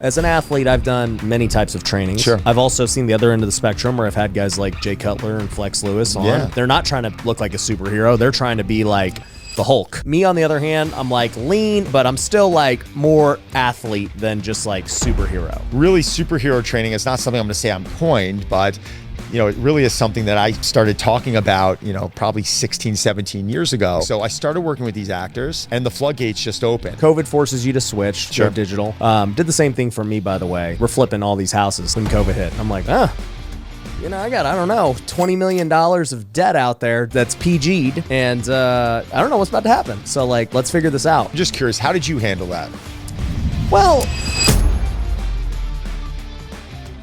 As an athlete, I've done many types of trainings. Sure. I've also seen the other end of the spectrum where I've had guys like Jay Cutler and Flex Lewis on. Yeah. They're not trying to look like a superhero. They're trying to be like the Hulk. Me, on the other hand, I'm like lean, but I'm still like more athlete than just like superhero. Really, superhero training is not something I'm going to say I'm coined, but it really is something that I started talking about, probably 16, 17 years ago. So I started working with these actors and the floodgates just opened. COVID forces you to switch Sure. to digital. Did the same thing for me, by the way. We're flipping all these houses when COVID hit. I'm like, I got, I don't know, $20 million of debt out there that's PG'd, and I don't know what's about to happen. So like, let's figure this out. I'm just curious, how did you handle that? Well,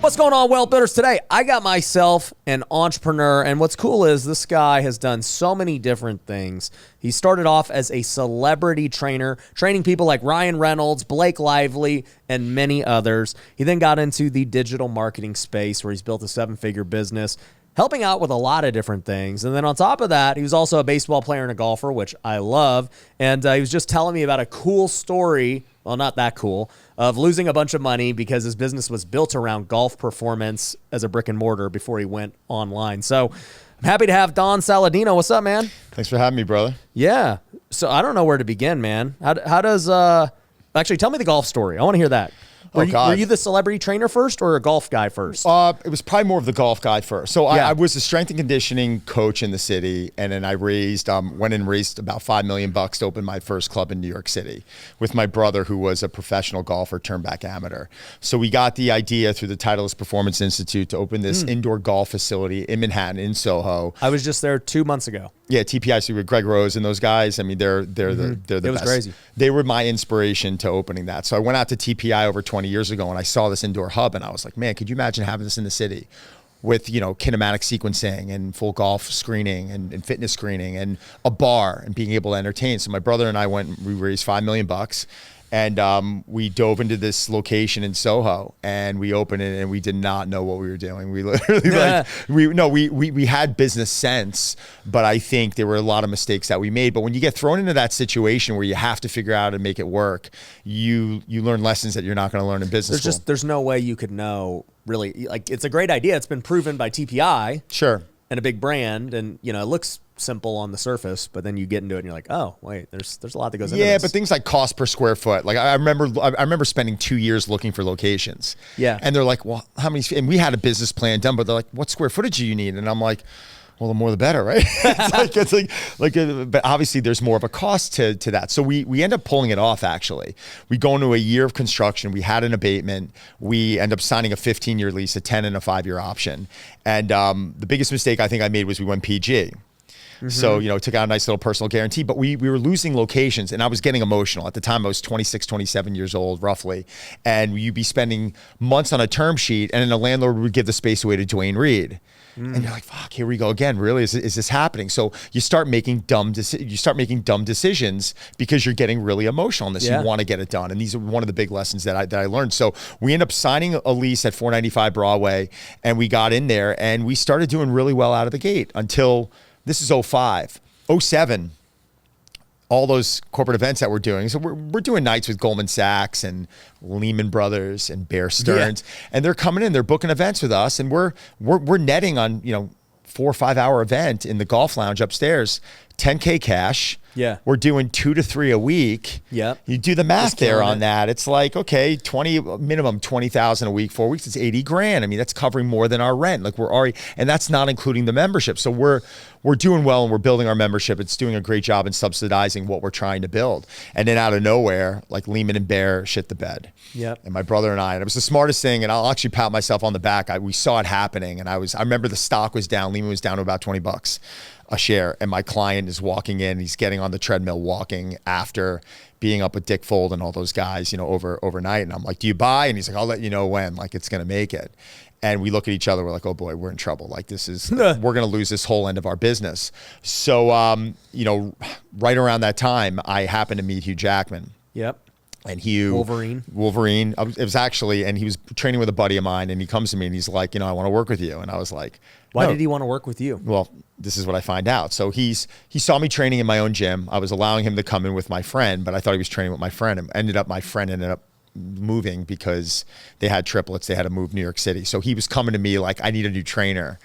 what's going on, Wealth Builders? Today, I got myself an entrepreneur, and what's cool is this guy has done so many different things. He started off as a celebrity trainer, training people like Ryan Reynolds, Blake Lively, and many others. He then got into the digital marketing space where he's built a 7-figure business, helping out with a lot of different things. And then on top of that, he was also a baseball player and a golfer, which I love. And he was just telling me about a cool story, well, not that cool, of losing a bunch of money because his business was built around golf performance as a brick and mortar before he went online. So I'm happy to have Don Saladino. What's up, man? Thanks for having me, brother. Yeah. So I don't know where to begin, man. How does, actually, tell me the golf story. I want to hear that. Were you the celebrity trainer first or a golf guy first? It was probably more of the golf guy first. So Yeah. I was a strength and conditioning coach in the city, and then I went and raised about $5 million to open my first club in New York City with my brother, who was a professional golfer turned back amateur. So we got the idea through the Titleist Performance Institute to open this indoor golf facility in Manhattan, in Soho. I was just there 2 months ago. Yeah, TPIC with Greg Rose and those guys. I mean, they're the It was best. crazy. They were my inspiration to opening that. So I went out to TPI over 20 years ago and I saw this indoor hub and I was like, man, could you imagine having this in the city with, kinematic sequencing and full golf screening and fitness screening and a bar and being able to entertain. So my brother and I went and we raised $5 million. And we dove into this location in Soho and we opened it and we did not know what we were doing. We literally we had business sense, but I think there were a lot of mistakes that we made. But when you get thrown into that situation where you have to figure out and make it work, you learn lessons that you're not going to learn in business school. There's no way you could know really. Like, it's a great idea. It's been proven by TPI. Sure. And a big brand, and it looks simple on the surface, but then you get into it and you're like, oh wait, there's a lot that goes into this. Yeah, but things like cost per square foot. Like I remember spending 2 years looking for locations. Yeah. And they're like, well, how many? And we had a business plan done, but they're like, what square footage do you need? And I'm like, well, the more the better, right? But obviously there's more of a cost to that. So we end up pulling it off, actually. We go into a year of construction. We had an abatement. We end up signing a 15-year lease, a 10 and a 5-year option. And the biggest mistake I think I made was we went PG. So, took out a nice little personal guarantee, but we were losing locations and I was getting emotional. At the time, I was 26, 27 years old, roughly. And you'd be spending months on a term sheet and then the landlord would give the space away to Dwayne Reed. And you're like, fuck, here we go again. Really? Is this happening? So you start making dumb decisions because you're getting really emotional on this. Yeah. You want to get it done. And these are one of the big lessons that I learned. So we end up signing a lease at 495 Broadway and we got in there and we started doing really well out of the gate until this is 05, 07. All those corporate events that we're doing. So we're doing nights with Goldman Sachs and Lehman Brothers and Bear Stearns, and they're coming in, they're booking events with us, and we're netting on 4 or 5 hour event in the golf lounge upstairs, $10K cash. Yeah. We're doing 2 to 3 a week. Yep. You do the math Just there killing on it. that. It's like, okay, minimum 20,000 a week, 4 weeks, it's 80 grand. I mean, that's covering more than our rent. Like we're already, and that's not including the membership. So we're doing well and we're building our membership. It's doing a great job in subsidizing what we're trying to build. And then out of nowhere, like Lehman and Bear shit the bed. Yep. And my brother and it was the smartest thing. And I'll actually pat myself on the back. We saw it happening. And I remember the stock was down. Lehman was down to about $20 a share. And my client is walking in, he's getting on the treadmill, walking after being up with Dick Fold and all those guys, overnight. And I'm like, do you buy? And he's like, I'll let you know when, like it's going to make it. And we look at each other, we're like, oh boy, we're in trouble. Like we're going to lose this whole end of our business. So, right around that time, I happened to meet Hugh Jackman. Yep. And Hugh Wolverine. It was actually, and he was training with a buddy of mine, and he comes to me and he's like, I want to work with you. And I was like, why did he want to work with you? Well, this is what I find out. So he saw me training in my own gym. I was allowing him to come in with my friend, but I thought he was training with my friend, and my friend ended up moving because they had triplets. They had to move New York City. So he was coming to me like, I need a new trainer.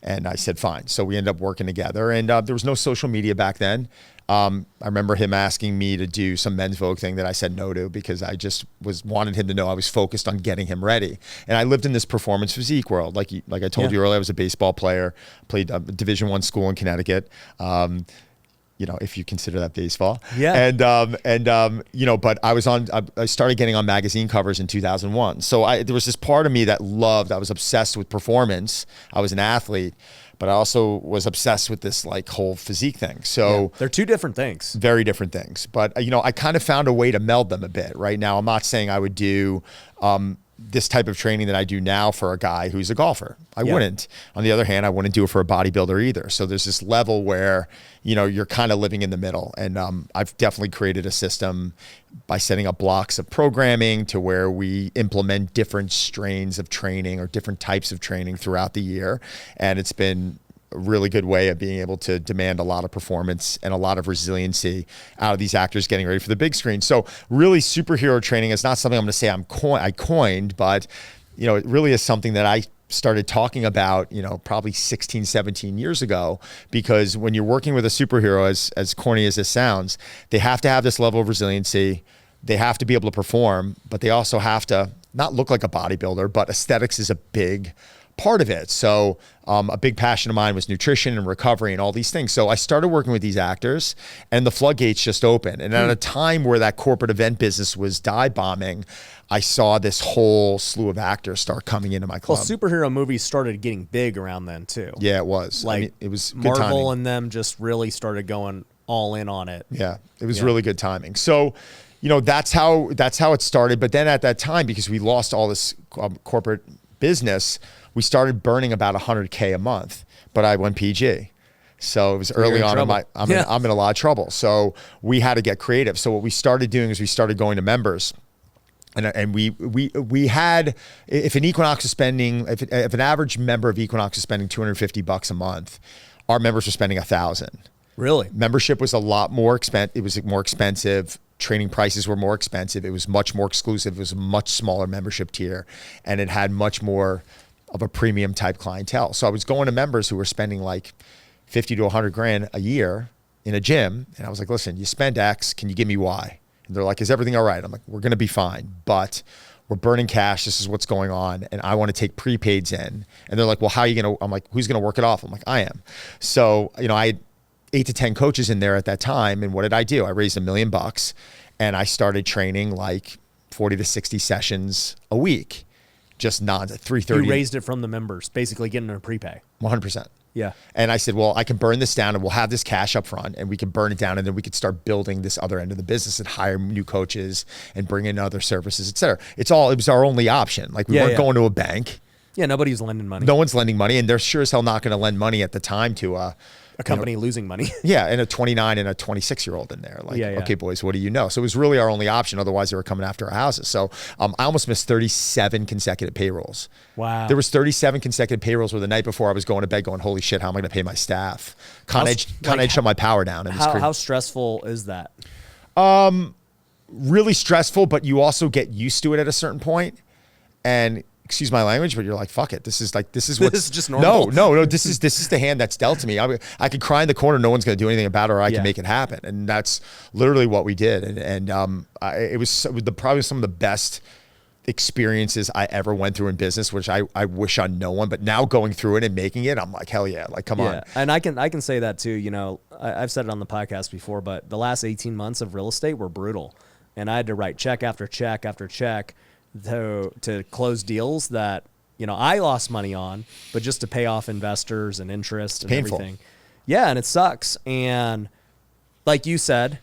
And I said, fine. So we ended up working together. And there was no social media back then. I remember him asking me to do some Men's Vogue thing that I said no to because I just wanted him to know I was focused on getting him ready. And I lived in this performance physique world. Like I told you earlier, I was a baseball player, played a Division I school in Connecticut. If you consider that baseball. Yeah. And but I started getting on magazine covers in 2001. So there was this part of me that I was obsessed with performance. I was an athlete, but I also was obsessed with this like whole physique thing. So they're two different things. Very different things. But, I kind of found a way to meld them a bit. Right now, I'm not saying I would do this type of training that I do now for a guy who's a golfer. I wouldn't. On the other hand, I wouldn't do it for a bodybuilder either. So there's this level where, you're kind of living in the middle. And I've definitely created a system by setting up blocks of programming to where we implement different strains of training or different types of training throughout the year. And it's been a really good way of being able to demand a lot of performance and a lot of resiliency out of these actors getting ready for the big screen. So really, superhero training is not something I'm going to say I coined, but it really is something that I started talking about, probably 16, 17 years ago, because when you're working with a superhero, as corny as this sounds, they have to have this level of resiliency. They have to be able to perform, but they also have to not look like a bodybuilder, but aesthetics is a big part of it. So a big passion of mine was nutrition and recovery and all these things. So I started working with these actors and the floodgates just opened. And at a time where that corporate event business was dive bombing, I saw this whole slew of actors start coming into my club. Well, superhero movies started getting big around then too. Yeah, it was. Like it was good Marvel timing. and them just really started going all in on it. Yeah, it was really good timing. So, that's how it started. But then at that time, because we lost all this corporate business, we started burning about $100K a month, but I went PG. So it was early on. I'm in a lot of trouble. So we had to get creative. So what we started doing is we started going to members. And we had, if an Equinox is spending, if an average member of Equinox is spending $250 a month, our members were spending $1,000. Really? Membership was a lot more expensive. It was more expensive. Training prices were more expensive. It was much more exclusive. It was a much smaller membership tier, and it had much more of a premium type clientele. So I was going to members who were spending like 50 to 100 grand a year in a gym. And I was like, listen, you spend X, can you give me Y? And they're like, is everything all right? I'm like, we're going to be fine, but we're burning cash. This is what's going on. And I want to take prepaids in. And they're like, well, how are you going to, I'm like, who's going to work it off? I'm like, I am. So, I had 8 to 10 coaches in there at that time. And what did I do? I raised $1 million and I started training like 40 to 60 sessions a week. Just not 330. You raised it from the members, basically getting a prepay. 100%. Yeah. And I said, well, I can burn this down and we'll have this cash up front and we can burn it down and then we could start building this other end of the business and hire new coaches and bring in other services, et cetera. It was our only option. Like we weren't going to a bank. Yeah, nobody's lending money. No one's lending money, and they're sure as hell not going to lend money at the time to a company losing money. Yeah, and a 29 and a 26-year-old in there. Like, okay, boys, what do you know? So it was really our only option. Otherwise, they were coming after our houses. So I almost missed 37 consecutive payrolls. Wow. There was 37 consecutive payrolls where the night before I was going to bed going, holy shit, how am I going to pay my staff? Con Ed shut my power down. How stressful is that? Really stressful, but you also get used to it at a certain point. And excuse my language, but you're like, fuck it. This is just normal. No. This is the hand that's dealt to me. I could cry in the corner. No one's going to do anything about it, or I can make it happen. And that's literally what we did. It was probably some of the best experiences I ever went through in business, which I wish on no one, but now going through it and making it, I'm like, hell yeah, like, come on. And I can say that too. I've said it on the podcast before, but the last 18 months of real estate were brutal. And I had to write check after check after check to close deals that, I lost money on, but just to pay off investors and interest and everything. Yeah. And it sucks. And like you said,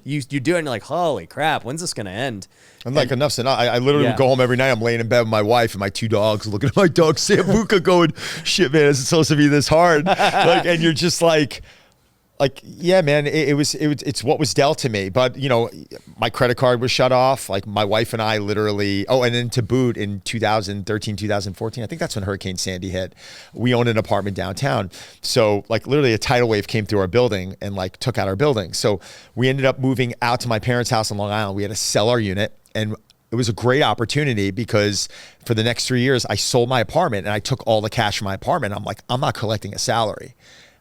you do it and you're like, holy crap, when's this going to end? I'm like, enough's enough. I literally would go home every night. I'm laying in bed with my wife and my 2 dogs, looking at my dog Sambuca going, shit, man, is it supposed to be this hard? And you're just like, yeah, man, it's what was dealt to me. But, my credit card was shut off. Like my wife and I literally, and then to boot in 2013, 2014, I think that's when Hurricane Sandy hit. We owned an apartment downtown. So like literally a tidal wave came through our building and like took out our building. So we ended up moving out to my parents' house in Long Island. We had to sell our unit. And it was a great opportunity because for the next 3 years, I sold my apartment and I took all the cash from my apartment. I'm like, I'm not collecting a salary.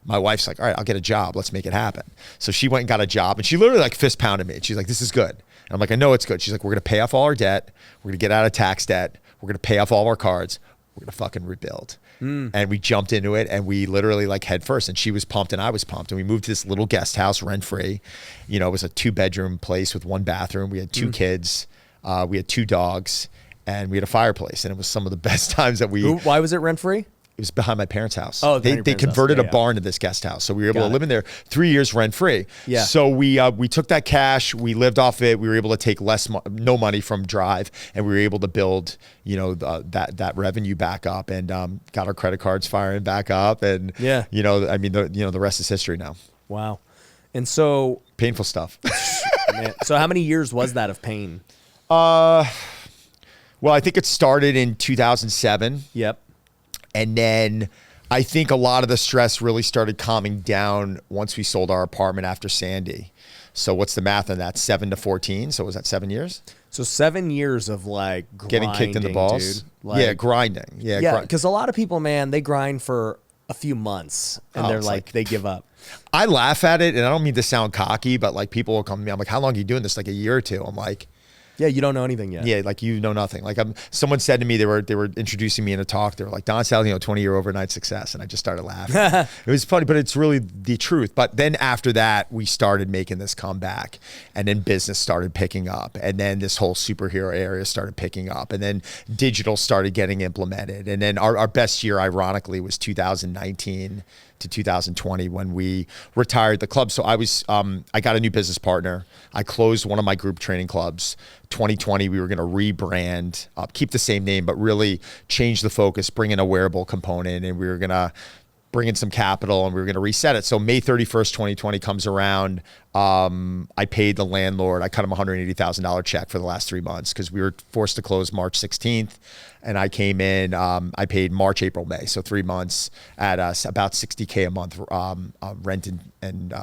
My wife's like, all right, I'll get a job. Let's make it happen. So she went and got a job and she literally like fist pounded me. She's like, this is good. And I'm like, I know it's good. She's like, we're going to pay off all our debt. We're going to get out of tax debt. We're going to pay off all of our cards. We're going to fucking rebuild. And we jumped into it and we literally like head first, and she was pumped and I was pumped. And we moved to this little guest house rent free. You know, it was a 2-bedroom place with 1 bathroom. We had 2 kids. We had 2 dogs and we had a fireplace, and it was some of the best times that we. Why was it rent free? It was behind my parents' house. Oh, they converted a barn to this guest house. So we were able to live in there 3 years rent free. Yeah. So we took that cash, we lived off it. We were able to take no money from Drive, and we were able to build, you know, that revenue back up, and got our credit cards firing back up. And you know, I mean, the rest is history now. Wow. And so painful stuff. Man, so how many years was that of pain? Well, I think it started in 2007. Yep. And then I think a lot of the stress really started calming down once we sold our apartment after Sandy. So what's the math on that? 7 to 14. So was that 7 years? So 7 years of like grinding, getting kicked in the balls. Dude. Like, yeah, grinding. Yeah, because a lot of people, man, they grind for a few months and they're like they give up. I laugh at it, and I don't mean to sound cocky, but like people will come to me. I'm like, how long are you doing this? Like a year or two. I'm like, yeah, you don't know anything yet. Yeah, like you know nothing. Like someone said to me, they were introducing me in a talk. They were like, Don Saladino, 20-year overnight success. And I just started laughing. It was funny, but it's really the truth. But then after that, we started making this comeback, and then business started picking up. And then this whole superhero area started picking up. And then digital started getting implemented. And then our best year, ironically, was 2019 to 2020 when we retired the club. So I got a new business partner. I closed one of my group training clubs. 2020, we were going to rebrand, keep the same name, but really change the focus, bring in a wearable component, and we were going to bring in some capital, and we were going to reset it. So May 31st, 2020 comes around. I paid the landlord. I cut him $180,000 check for the last 3 months because we were forced to close March 16th. And I came in, I paid March, April, May. So 3 months at about $60K a month rent, and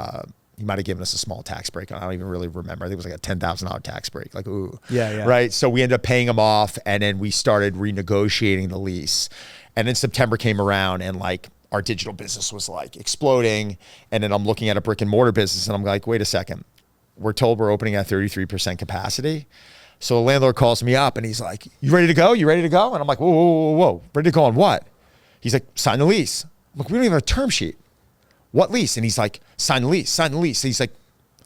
he might have given us a small tax break. I don't even really remember. I think it was like a $10,000 tax break. Like, ooh. Yeah. Right. So we ended up paying him off, and then we started renegotiating the lease. And then September came around, and like our digital business was like exploding. And then I'm looking at a brick and mortar business, and I'm like, wait a second. We're told we're opening at 33% capacity. So the landlord calls me up and he's like, you ready to go? You ready to go? And I'm like, whoa. Ready to go on what? He's like, sign the lease. I'm like, we don't even have a term sheet. What lease? And he's like, sign the lease. He's like,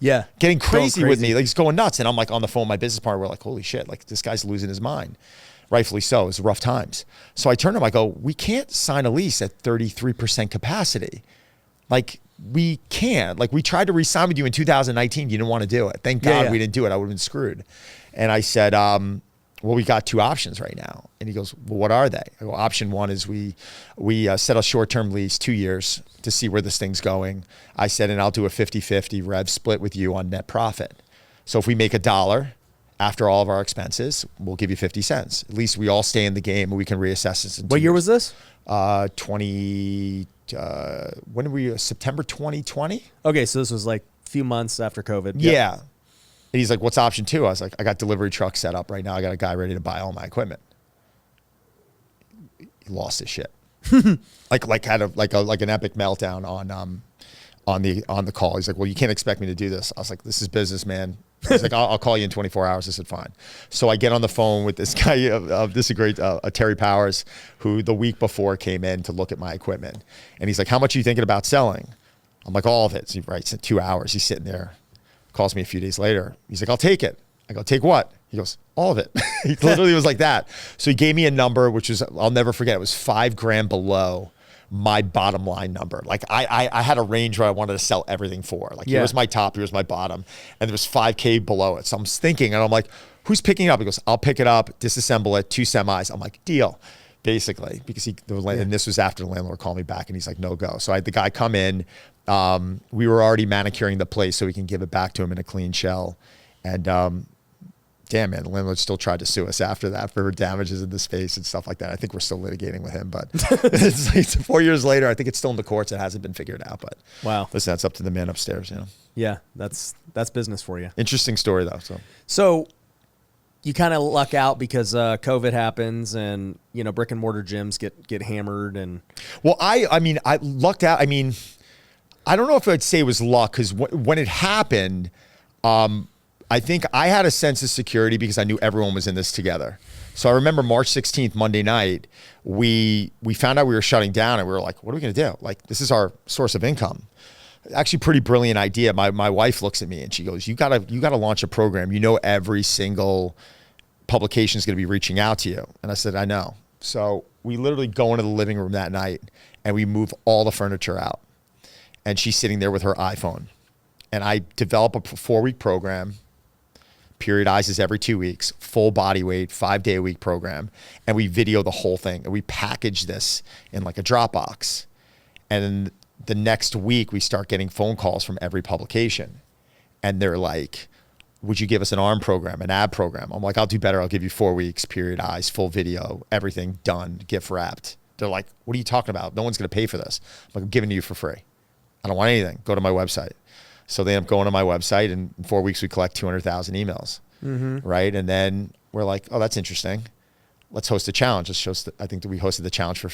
yeah, getting crazy with me. Like he's going nuts. And I'm like on the phone with my business partner. We're like, holy shit, like this guy's losing his mind. Rightfully so. It's rough times. So I turned to him, I go, we can't sign a lease at 33% capacity. Like we can't. Like we tried to re-sign with you in 2019. You didn't want to do it. Thank God we didn't do it. I would have been screwed. And I said, well, we got 2 options right now. And he goes, well, what are they? I go, option 1 is we set a short-term lease, 2 years to see where this thing's going. I said, and I'll do a 50-50 rev split with you on net profit. So if we make $1 after all of our expenses, we'll give you 50 cents. At least we all stay in the game and we can reassess this. What year was this? September 2020? Okay, so this was like a few months after COVID. Yeah. And he's like, what's option 2? I was like, I got delivery trucks set up right now. I got a guy ready to buy all my equipment. He lost his shit. like had an epic meltdown on the call. He's like, well, you can't expect me to do this. I was like, this is business, man. He's like, I'll call you in 24 hours. I said, fine. So I get on the phone with this guy, Terry Powers, who the week before came in to look at my equipment. And he's like, how much are you thinking about selling? I'm like, all of it. So he writes in 2 hours. He's sitting there, calls me a few days later. He's like, I'll take it. I go, take what? He goes, all of it. He literally was like that. So he gave me a number, which was, I'll never forget. It was $5,000 below my bottom line number. Like I had a range where I wanted to sell everything for. Like here's my top, here's my bottom. And there was $5,000 below it. So I'm thinking, and I'm like, who's picking it up? He goes, I'll pick it up, disassemble it, 2 semis. I'm like, deal. Basically, because and this was after the landlord called me back and he's like, no go. So I had the guy come in. We were already manicuring the place so we can give it back to him in a clean shell. And damn, man, the landlord still tried to sue us after that for damages in the space and stuff like that. I think we're still litigating with him, but it's 4 years later. I think it's still in the courts. It hasn't been figured out, but wow, listen, that's up to the man upstairs, you know? Yeah, that's business for you. Interesting story though. So you kind of luck out because COVID happens and, you know, brick and mortar gyms get hammered and. Well, I mean, I lucked out. I mean, I don't know if I'd say it was luck because when it happened, I think I had a sense of security because I knew everyone was in this together. So I remember March 16th, Monday night, we found out we were shutting down and we were like, what are we going to do? Like, this is our source of income. Actually, pretty brilliant idea. My wife looks at me and she goes, you gotta launch a program. You know, every single publication is going to be reaching out to you. And I said, I know. So we literally go into the living room that night and we move all the furniture out. And she's sitting there with her iPhone. And I develop a 4-week program, periodizes every 2 weeks, full body weight, 5-day-a-week program. And we video the whole thing. And we package this in like a Dropbox. And then the next week, we start getting phone calls from every publication. And they're like, would you give us an ARM program, an ab program? I'm like, I'll do better. I'll give you 4 weeks, periodized, full video, everything done, gift wrapped. They're like, what are you talking about? No one's going to pay for this. I'm like, I'm giving it to you for free. I don't want anything. Go to my website. So they end up going to my website, and in 4 weeks, we collect 200,000 emails, right? And then we're like, oh, that's interesting. Let's host a challenge. I think that we hosted the challenge for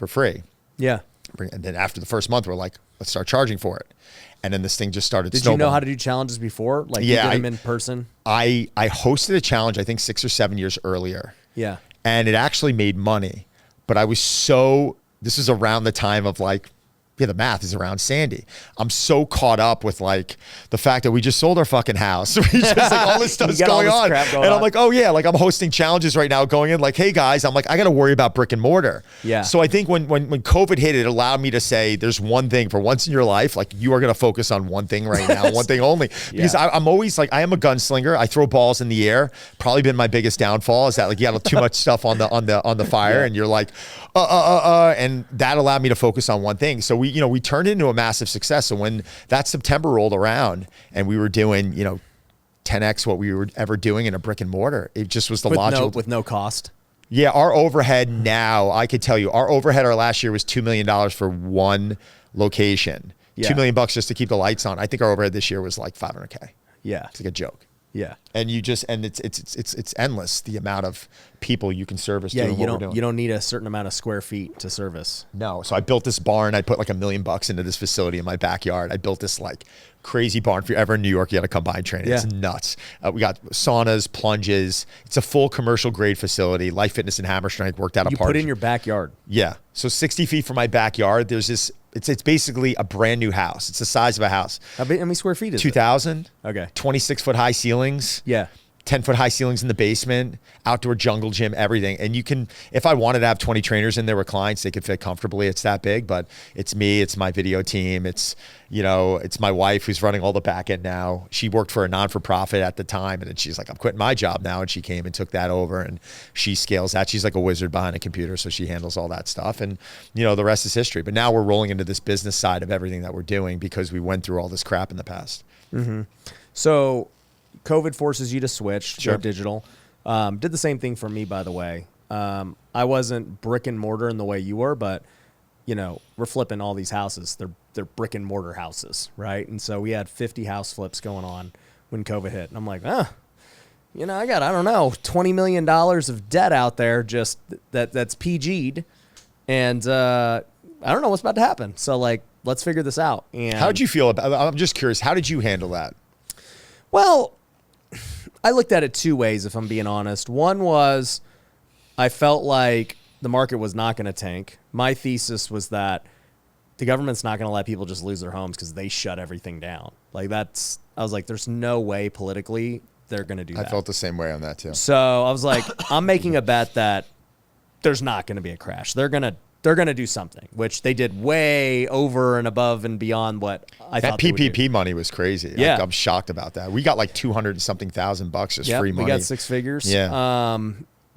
free. Yeah. And then after the first month, we're like, let's start charging for it. And then this thing just started Did snowballing. you know how to do challenges before? Like, yeah, you did them in person? I hosted a challenge, I think 6 or 7 years earlier. Yeah. And it actually made money. But I was this is around the time of like, yeah, the math is around Sandy. I'm so caught up with like the fact that we just sold our fucking house. We just like all this stuff's going on. And I'm like, oh yeah, like I'm hosting challenges right now going in like, hey guys, I'm like, I got to worry about brick and mortar. Yeah. So I think when COVID hit, it allowed me to say there's one thing for once in your life, like you are going to focus on one thing right now, one thing only. Because I'm always like, I am a gunslinger. I throw balls in the air. Probably been my biggest downfall is that like you got too much stuff on the fire and you're like, and that allowed me to focus on one thing. So we turned into a massive success. So when that September rolled around and we were doing, 10x what we were ever doing in a brick and mortar, it just was the logical. With no cost. Yeah, our overhead now, I could tell you, our overhead our last year was $2 million for one location. Yeah. $2 million just to keep the lights on. I think our overhead this year was like $500K. Yeah. It's like a joke. Yeah. And it's endless the amount of people you can service. Yeah, doing what we're doing. You don't need a certain amount of square feet to service. No. So I built this barn. I put like $1 million into this facility in my backyard. I built this like crazy barn. If you're ever in New York, you got to come by and train it. Yeah. It's nuts. We got saunas, plunges. It's a full commercial grade facility. Life Fitness and Hammer Strength worked out a part. You put it in your backyard. Yeah. So 60 feet from my backyard, there's this. It's basically a brand new house. It's the size of a house. How many square feet is 2,000. Okay. 26-foot high ceilings. Yeah. 10-foot high ceilings in the basement, outdoor jungle gym, everything. And you can, if I wanted to have 20 trainers in there with clients, they could fit comfortably. It's that big, but it's me, it's my video team. It's, it's my wife who's running all the back end now. She worked for a non-for-profit at the time. And then she's like, I'm quitting my job now. And she came and took that over and she scales that. She's like a wizard behind a computer. So she handles all that stuff. And, the rest is history. But now we're rolling into this business side of everything that we're doing because we went through all this crap in the past. Mm-hmm. So COVID forces you to switch Sure. to digital. Did the same thing for me, by the way. I wasn't brick and mortar in the way you were, but we're flipping all these houses. They're brick and mortar houses, right? And so we had 50 house flips going on when COVID hit. And I'm like, I got, I don't know, $20 million of debt out there just that's PG'd. And I don't know what's about to happen. So like, let's figure this out. And how did you feel about, I'm just curious, how did you handle that? Well, I looked at it two ways, if I'm being honest. One was I felt like the market was not going to tank. My thesis was that the government's not going to let people just lose their homes because they shut everything down. Like I was like, there's no way politically they're going to do that. I felt the same way on that too. So I was like, I'm making a bet that there's not going to be a crash. They're going to do something, which they did way over and above and beyond what I thought. That PPP money was crazy. Yeah. I'm shocked about that. We got like 200 and something thousand bucks just free money. We got 6 figures. Yeah.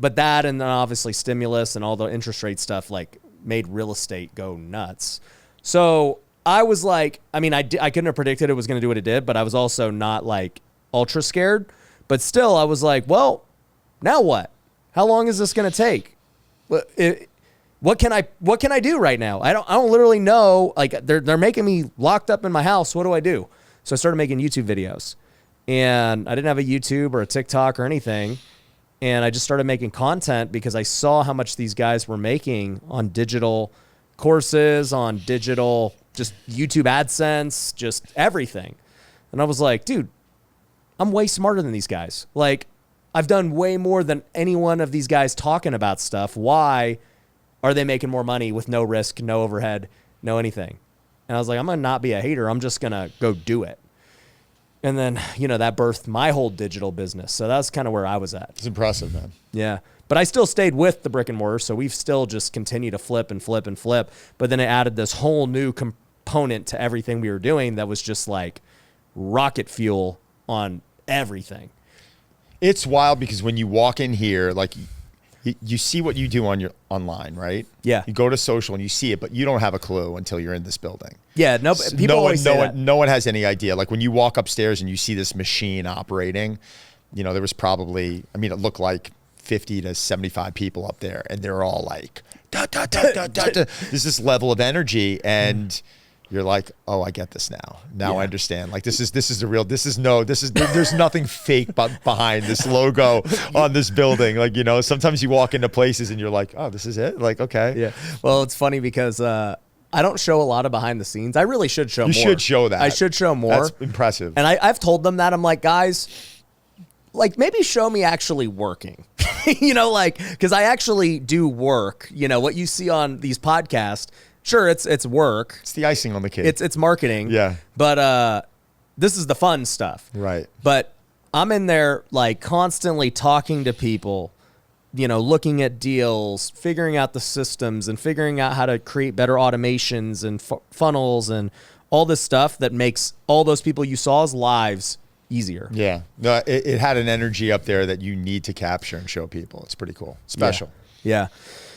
But that and then obviously stimulus and all the interest rate stuff like made real estate go nuts. So I was like, I couldn't have predicted it was going to do what it did, but I was also not like ultra scared. But still, I was like, well, now what? How long is this going to take? What can I do right now? I don't literally know. Like they're making me locked up in my house. What do I do? So I started making YouTube videos, and I didn't have a YouTube or a TikTok or anything. and I just started making content because I saw how much these guys were making on digital courses, on digital, just YouTube AdSense, just everything. And I was like, dude, I'm way smarter than these guys. Like, I've done way more than any one of these guys talking about stuff. Why are they making more money with no risk, no overhead, no anything? And I was like, I'm going to not be a hater. I'm just going to go do it. And then, that birthed my whole digital business. So that's kind of where I was at. It's impressive, man. Yeah. But I still stayed with the brick and mortar. So we've still just continued to flip and flip and flip. But then it added this whole new component to everything we were doing that was just like rocket fuel on everything. It's wild because when you walk in here, like you see what you do on your online, right? Yeah. You go to social and you see it, but you don't have a clue until you're in this building. Yeah. No. People always say that. No one has any idea. Like when you walk upstairs and you see this machine operating, there was probably, it looked like 50 to 75 people up there, and they're all like, da, da, da, da, da, da. There's this level of energy, and you're like, oh, I get this now. Now I understand. Like this is the real. There's nothing fake behind this logo on this building. Like sometimes you walk into places and you're like, oh, this is it. Like okay. Yeah. Well, it's funny because I don't show a lot of behind the scenes. I really should show more. You should show that. I should show more. That's impressive. And I've told them that. I'm like, guys, like maybe show me actually working. Because I actually do work. What you see on these podcasts. Sure, it's work. It's the icing on the cake. It's marketing. Yeah. But this is the fun stuff. Right. But I'm in there like constantly talking to people, looking at deals, figuring out the systems and figuring out how to create better automations and funnels and all this stuff that makes all those people you saw's lives easier. Yeah. No, it had an energy up there that you need to capture and show people. It's pretty cool. Special. Yeah.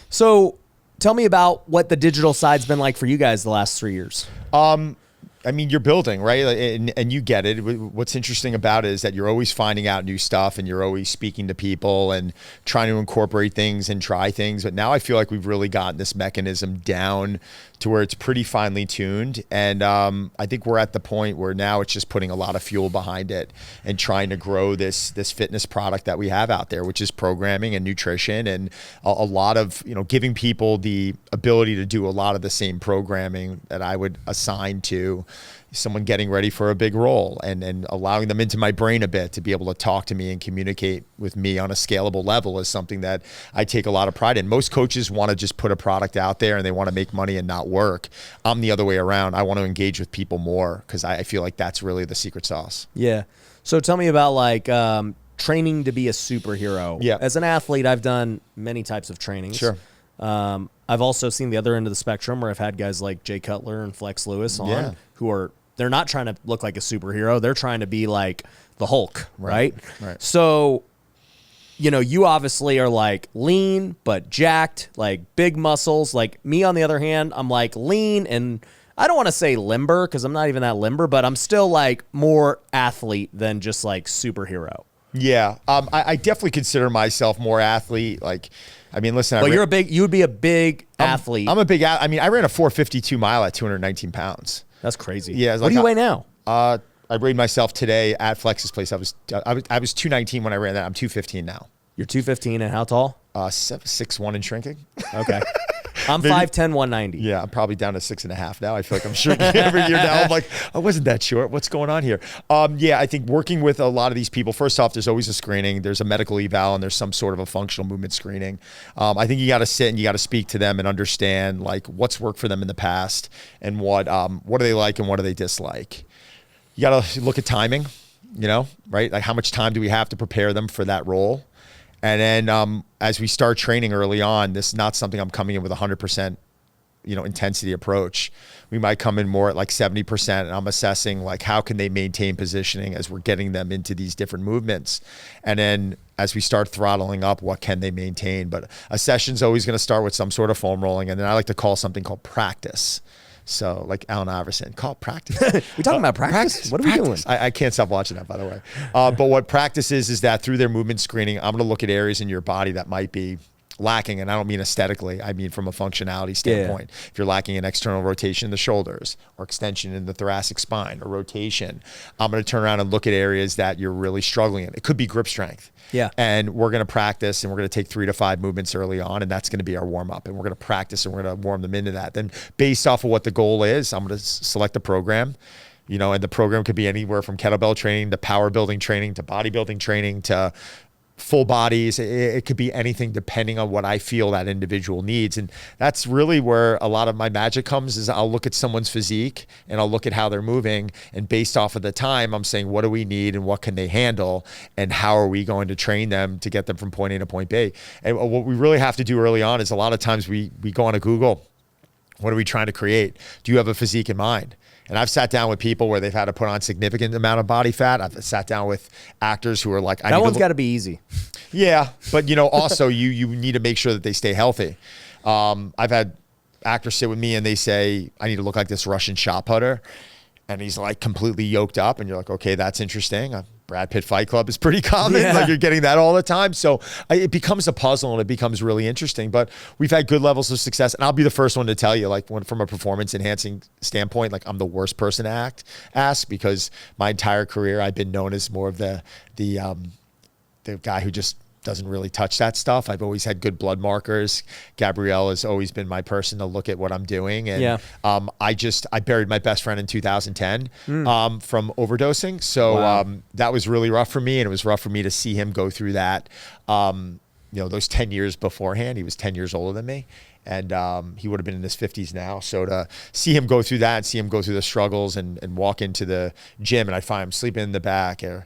So tell me about what the digital side's been like for you guys the last 3 years. You're building, right? And you get it. What's interesting about it is that you're always finding out new stuff and you're always speaking to people and trying to incorporate things and try things. But now I feel like we've really gotten this mechanism down to where it's pretty finely tuned. And I think we're at the point where now it's just putting a lot of fuel behind it and trying to grow this fitness product that we have out there, which is programming and nutrition and a lot of, giving people the ability to do a lot of the same programming that I would assign to someone getting ready for a big role and allowing them into my brain a bit to be able to talk to me and communicate with me on a scalable level is something that I take a lot of pride in. Most coaches want to just put a product out there and they want to make money and not work. I'm the other way around. I want to engage with people more because I feel like that's really the secret sauce. Yeah. So tell me about like training to be a superhero. Yeah. As an athlete, I've done many types of trainings. Sure. I've also seen the other end of the spectrum where I've had guys like Jay Cutler and Flex Lewis on who they're not trying to look like a superhero. They're trying to be like the Hulk, right? So, you obviously are like lean, but jacked, like big muscles. Like me, on the other hand, I'm like lean and I don't want to say limber because I'm not even that limber, but I'm still like more athlete than just like superhero. Yeah. I definitely consider myself more athlete. Listen. Well, you would be a big athlete. I'm a big athlete. I ran a 4:52 mile at 219 pounds. That's crazy. Yeah. What do you weigh now? I weighed myself today at Flex's place. I was 219 when I ran that. I'm 215 now. You're 215 and how tall? 6'1" and shrinking. Okay. I'm 5'10", 190. Yeah, I'm probably down to 6.5 now. I feel like I'm shrinking every year now. I'm like, I wasn't that short. What's going on here? I think working with a lot of these people, first off, there's always a screening. There's a medical eval and there's some sort of a functional movement screening. I think you got to sit and you got to speak to them and understand like what's worked for them in the past and what do they like and what do they dislike. You got to look at timing, right? Like how much time do we have to prepare them for that role? And then as we start training early on, this is not something I'm coming in with 100%, intensity approach. We might come in more at like 70%, and I'm assessing like how can they maintain positioning as we're getting them into these different movements. And then as we start throttling up, what can they maintain? But a session's always going to start with some sort of foam rolling, and then I like to call something called practice. So like Allen Iverson, call it practice. We talking about practice? What are we doing? I can't stop watching that, by the way. But what practice is that through their movement screening, I'm going to look at areas in your body that might be lacking, and I don't mean aesthetically, I mean from a functionality standpoint. Yeah. If you're lacking in external rotation in the shoulders or extension in the thoracic spine or rotation, I'm going to turn around and look at areas that you're really struggling in. It could be grip strength. Yeah. And we're going to practice, and we're going to take 3 to 5 movements early on, and that's going to be our warm up. And we're going to practice, and we're going to warm them into that. Then based off of what the goal is, I'm going to select a program, you know, and the program could be anywhere from kettlebell training to power building training to bodybuilding training to full bodies. It could be anything depending on what I feel that individual needs. And that's really where a lot of my magic comes, is I'll look at someone's physique and I'll look at how they're moving. And based off of the time, I'm saying, what do we need and what can they handle? And how are we going to train them to get them from point A to point B? And what we really have to do early on is a lot of times we go on to Google. What are we trying to create? Do you have a physique in mind? And I've sat down with people where they've had to put on significant amount of body fat. I've sat down with actors who are like, that one's got to be easy. Yeah, but you know, also you need to make sure that they stay healthy. I've had actors sit with me and they say, I need to look like this Russian shot putter. And he's like completely yoked up, and you're like, okay, that's interesting. Brad Pitt Fight Club is pretty common. Yeah. Like, you're getting that all the time. So it becomes a puzzle, and it becomes really interesting. But we've had good levels of success. And I'll be the first one to tell you, like, from a performance enhancing standpoint, like, I'm the worst person to ask, because my entire career I've been known as more of the guy who just doesn't really touch that stuff. I've always had good blood markers. Gabrielle has always been my person to look at what I'm doing. And I buried my best friend in 2010 from overdosing. So that was really rough for me. And it was rough for me to see him go through that. You know, those 10 years beforehand, he was 10 years older than me. And he would have been in his 50s now. So to see him go through that and see him go through the struggles and walk into the gym, and I'd find him sleeping in the back, or,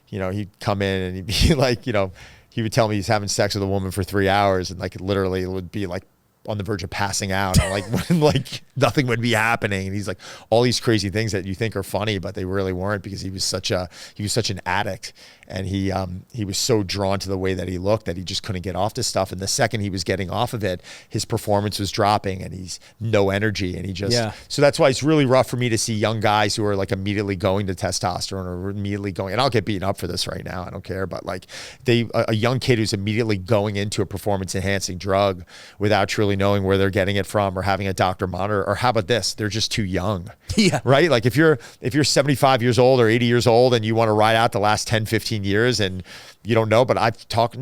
you know, he'd come in and he'd be like, you know, he would tell me he's having sex with a woman for 3 hours, and like literally it would be like on the verge of passing out, and like nothing would be happening. And he's like, all these crazy things that you think are funny, but they really weren't, because he was such an addict. And he was so drawn to the way that he looked that he just couldn't get off this stuff. And the second he was getting off of it, his performance was dropping, and he's no energy. And he just, so that's why it's really rough for me to see young guys who are like immediately going to testosterone, or immediately going, and I'll get beaten up for this right now, I don't care, but like a young kid who's immediately going into a performance enhancing drug without truly knowing where they're getting it from, or having a doctor monitor, or how about this? They're just too young. Yeah. Right? Like if you're 75 years old or 80 years old and you want to ride out the last 10, 15 years and you don't know, but I've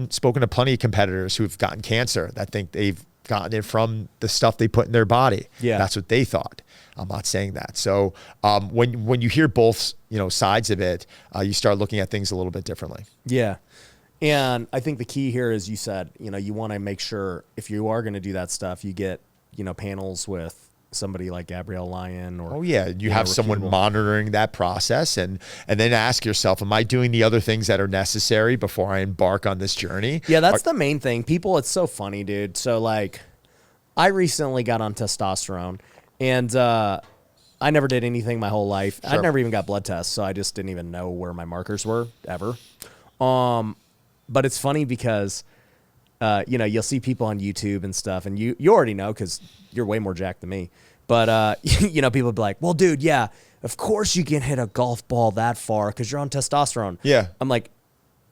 spoken to plenty of competitors who've gotten cancer that think they've gotten it from the stuff they put in their body. Yeah. That's what they thought. I'm not saying that. So when you hear both, you know, sides of it, you start looking at things a little bit differently. Yeah. And I think the key here is, you said, you know, you want to make sure if you are going to do that stuff, you get, you know, panels with somebody like Gabrielle Lyon, or you have someone monitoring that process, and then ask yourself, am I doing the other things that are necessary before I embark on this journey? Yeah, that's the main thing. People, it's so funny, dude. So like, I recently got on testosterone, and I never did anything my whole life. Sure. I never even got blood tests, so I just didn't even know where my markers were ever. But it's funny because you know, you'll see people on YouTube and stuff, and you already know, because you're way more jacked than me. But, you know, people be like, well, dude, yeah, of course you can hit a golf ball that far because you're on testosterone. Yeah. I'm like,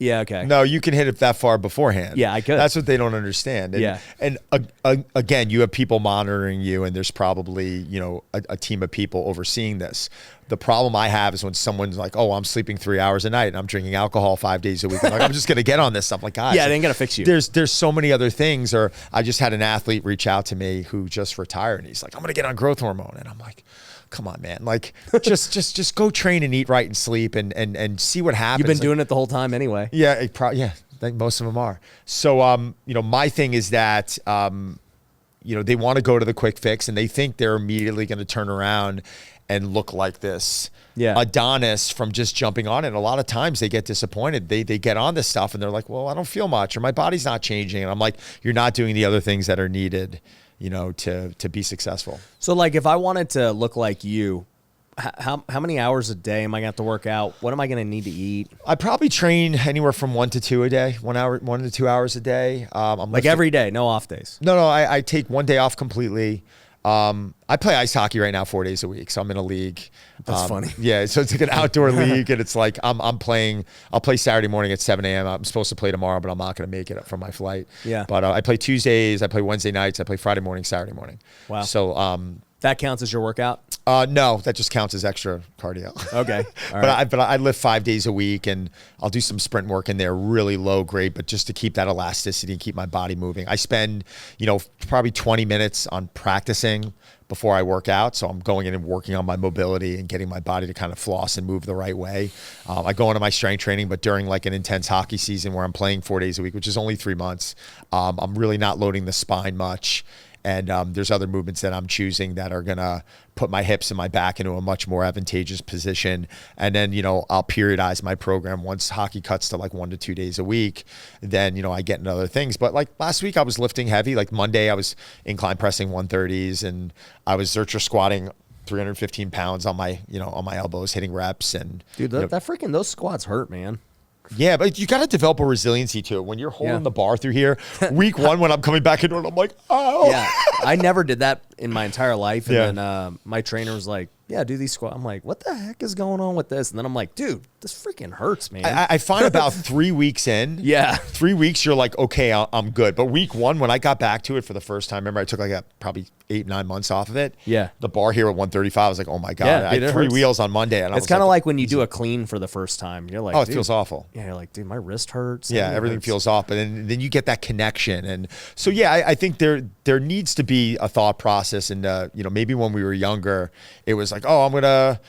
yeah, okay. No, you can hit it that far beforehand. Yeah, I could. That's what they don't understand. And, and again, you have people monitoring you, and there's probably, you know, a team of people overseeing this. The problem I have is when someone's like, oh, I'm sleeping 3 hours a night and I'm drinking alcohol 5 days a week. I'm like, I'm just going to get on this stuff. Like, guys, yeah, it ain't going to fix you. There's so many other things. Or I just had an athlete reach out to me who just retired, and he's like, I'm going to get on growth hormone. And I'm like, come on, man. Like, just go train and eat right and sleep and see what happens. You've been doing it the whole time anyway. Yeah, yeah. I think most of them are. So, you know, my thing is that, you know, they want to go to the quick fix, and they think they're immediately going to turn around and look like this Adonis from just jumping on it. And a lot of times they get disappointed. They get on this stuff and they're like, well, I don't feel much, or my body's not changing. And I'm like, you're not doing the other things that are needed, you know, to be successful. So like, if I wanted to look like you, how many hours a day am I going to have to work out? What am I going to need to eat? I probably train anywhere from 1 to 2 a day, 1 to 2 hours a day. I'm like every day, no off days. No, I take one day off completely. I play ice hockey right now 4 days a week, so I'm in a league. That's funny. Yeah, so it's like an outdoor league, and it's like I'm playing. I'll play Saturday morning at 7 a.m. I'm supposed to play tomorrow, but I'm not going to make it from my flight. Yeah. But I play Tuesdays, I play Wednesday nights, I play Friday morning, Saturday morning. Wow. So that counts as your workout? no, that just counts as extra cardio. Okay. All right. But I lift 5 days a week, and I'll do some sprint work in there, really low grade, but just to keep that elasticity and keep my body moving. I spend, probably 20 minutes on practicing before I work out. So I'm going in and working on my mobility and getting my body to kind of floss and move the right way. I go into my strength training, but during like an intense hockey season where I'm playing 4 days a week, which is only 3 months, I'm really not loading the spine much. And there's other movements that I'm choosing that are going to put my hips and my back into a much more advantageous position. And then, I'll periodize my program once hockey cuts to like 1 to 2 days a week. Then, I get into other things. But like last week I was lifting heavy. Like Monday I was incline pressing 130s, and I was Zercher squatting 315 pounds on my, on my elbows, hitting reps. And dude, that freaking, those squats hurt, man. Yeah, but you got to develop a resiliency to it. When you're holding the bar through here, week 1, when I'm coming back into it, I'm like, oh. Yeah, I never did that in my entire life. And then my trainer was like, yeah, do these squats. I'm like, what the heck is going on with this? And then I'm like, dude, this freaking hurts, man. I find about 3 weeks in, 3 weeks, you're like, okay, I'm good. But week 1, when I got back to it for the first time, remember I took like probably 8-9 months off of it. Yeah. The bar here at 135, I was like, oh my God. Yeah, I had 3 hurts. wheels on Monday. And it's kind of like when you do a clean for the first time. You're like, oh, it feels awful. Yeah, you're like, dude, my wrist hurts. Yeah, everything feels off. But then you get that connection. And so, yeah, I think there needs to be a thought process. And, maybe when we were younger, it was like, oh, I'm going to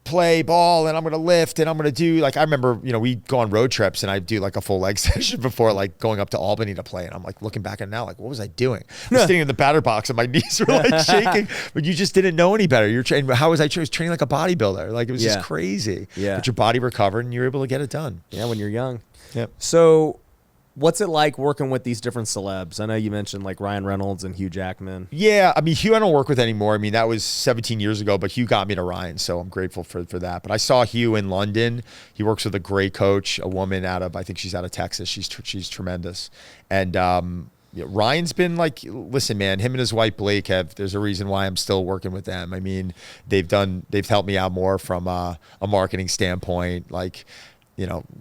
play ball and I'm going to lift and I'm going to do, like, I remember, we'd go on road trips and I'd do like a full leg session before like going up to Albany to play. And I'm like looking back at it now, like, what was I doing? I'm sitting in the batter box and my knees were like shaking, but you just didn't know any better. You're training. How was I training like a bodybuilder? Like it was just crazy. Yeah. But your body recovered and you're able to get it done. Yeah, when you're young. Yep. So what's it like working with these different celebs? I know you mentioned like Ryan Reynolds and Hugh Jackman. Yeah, I mean, Hugh I don't work with anymore. I mean, that was 17 years ago, but Hugh got me to Ryan, so I'm grateful for that. But I saw Hugh in London. He works with a great coach, a woman I think she's out of Texas. She's tremendous. And Ryan's been like, listen, man, him and his wife Blake there's a reason why I'm still working with them. I mean, they've helped me out more from a marketing standpoint, like,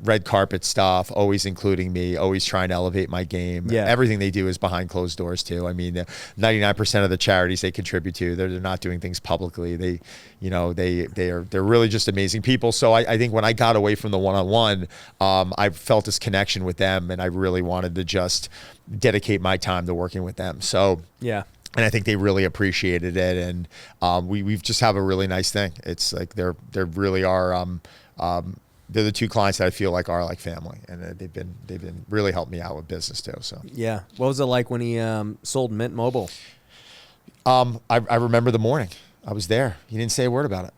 red carpet stuff, always including me, always trying to elevate my game. Yeah. Everything they do is behind closed doors too. I mean, 99% of the charities they contribute to, they're not doing things publicly. They're really just amazing people. So I think when I got away from the one-on-one, I felt this connection with them, and I really wanted to just dedicate my time to working with them. So yeah. And I think they really appreciated it, and we've just have a really nice thing. It's like they really are. They're the two clients that I feel like are like family, and they've been really helped me out with business too. So yeah, what was it like when he sold Mint Mobile? I remember the morning I was there. He didn't say a word about it.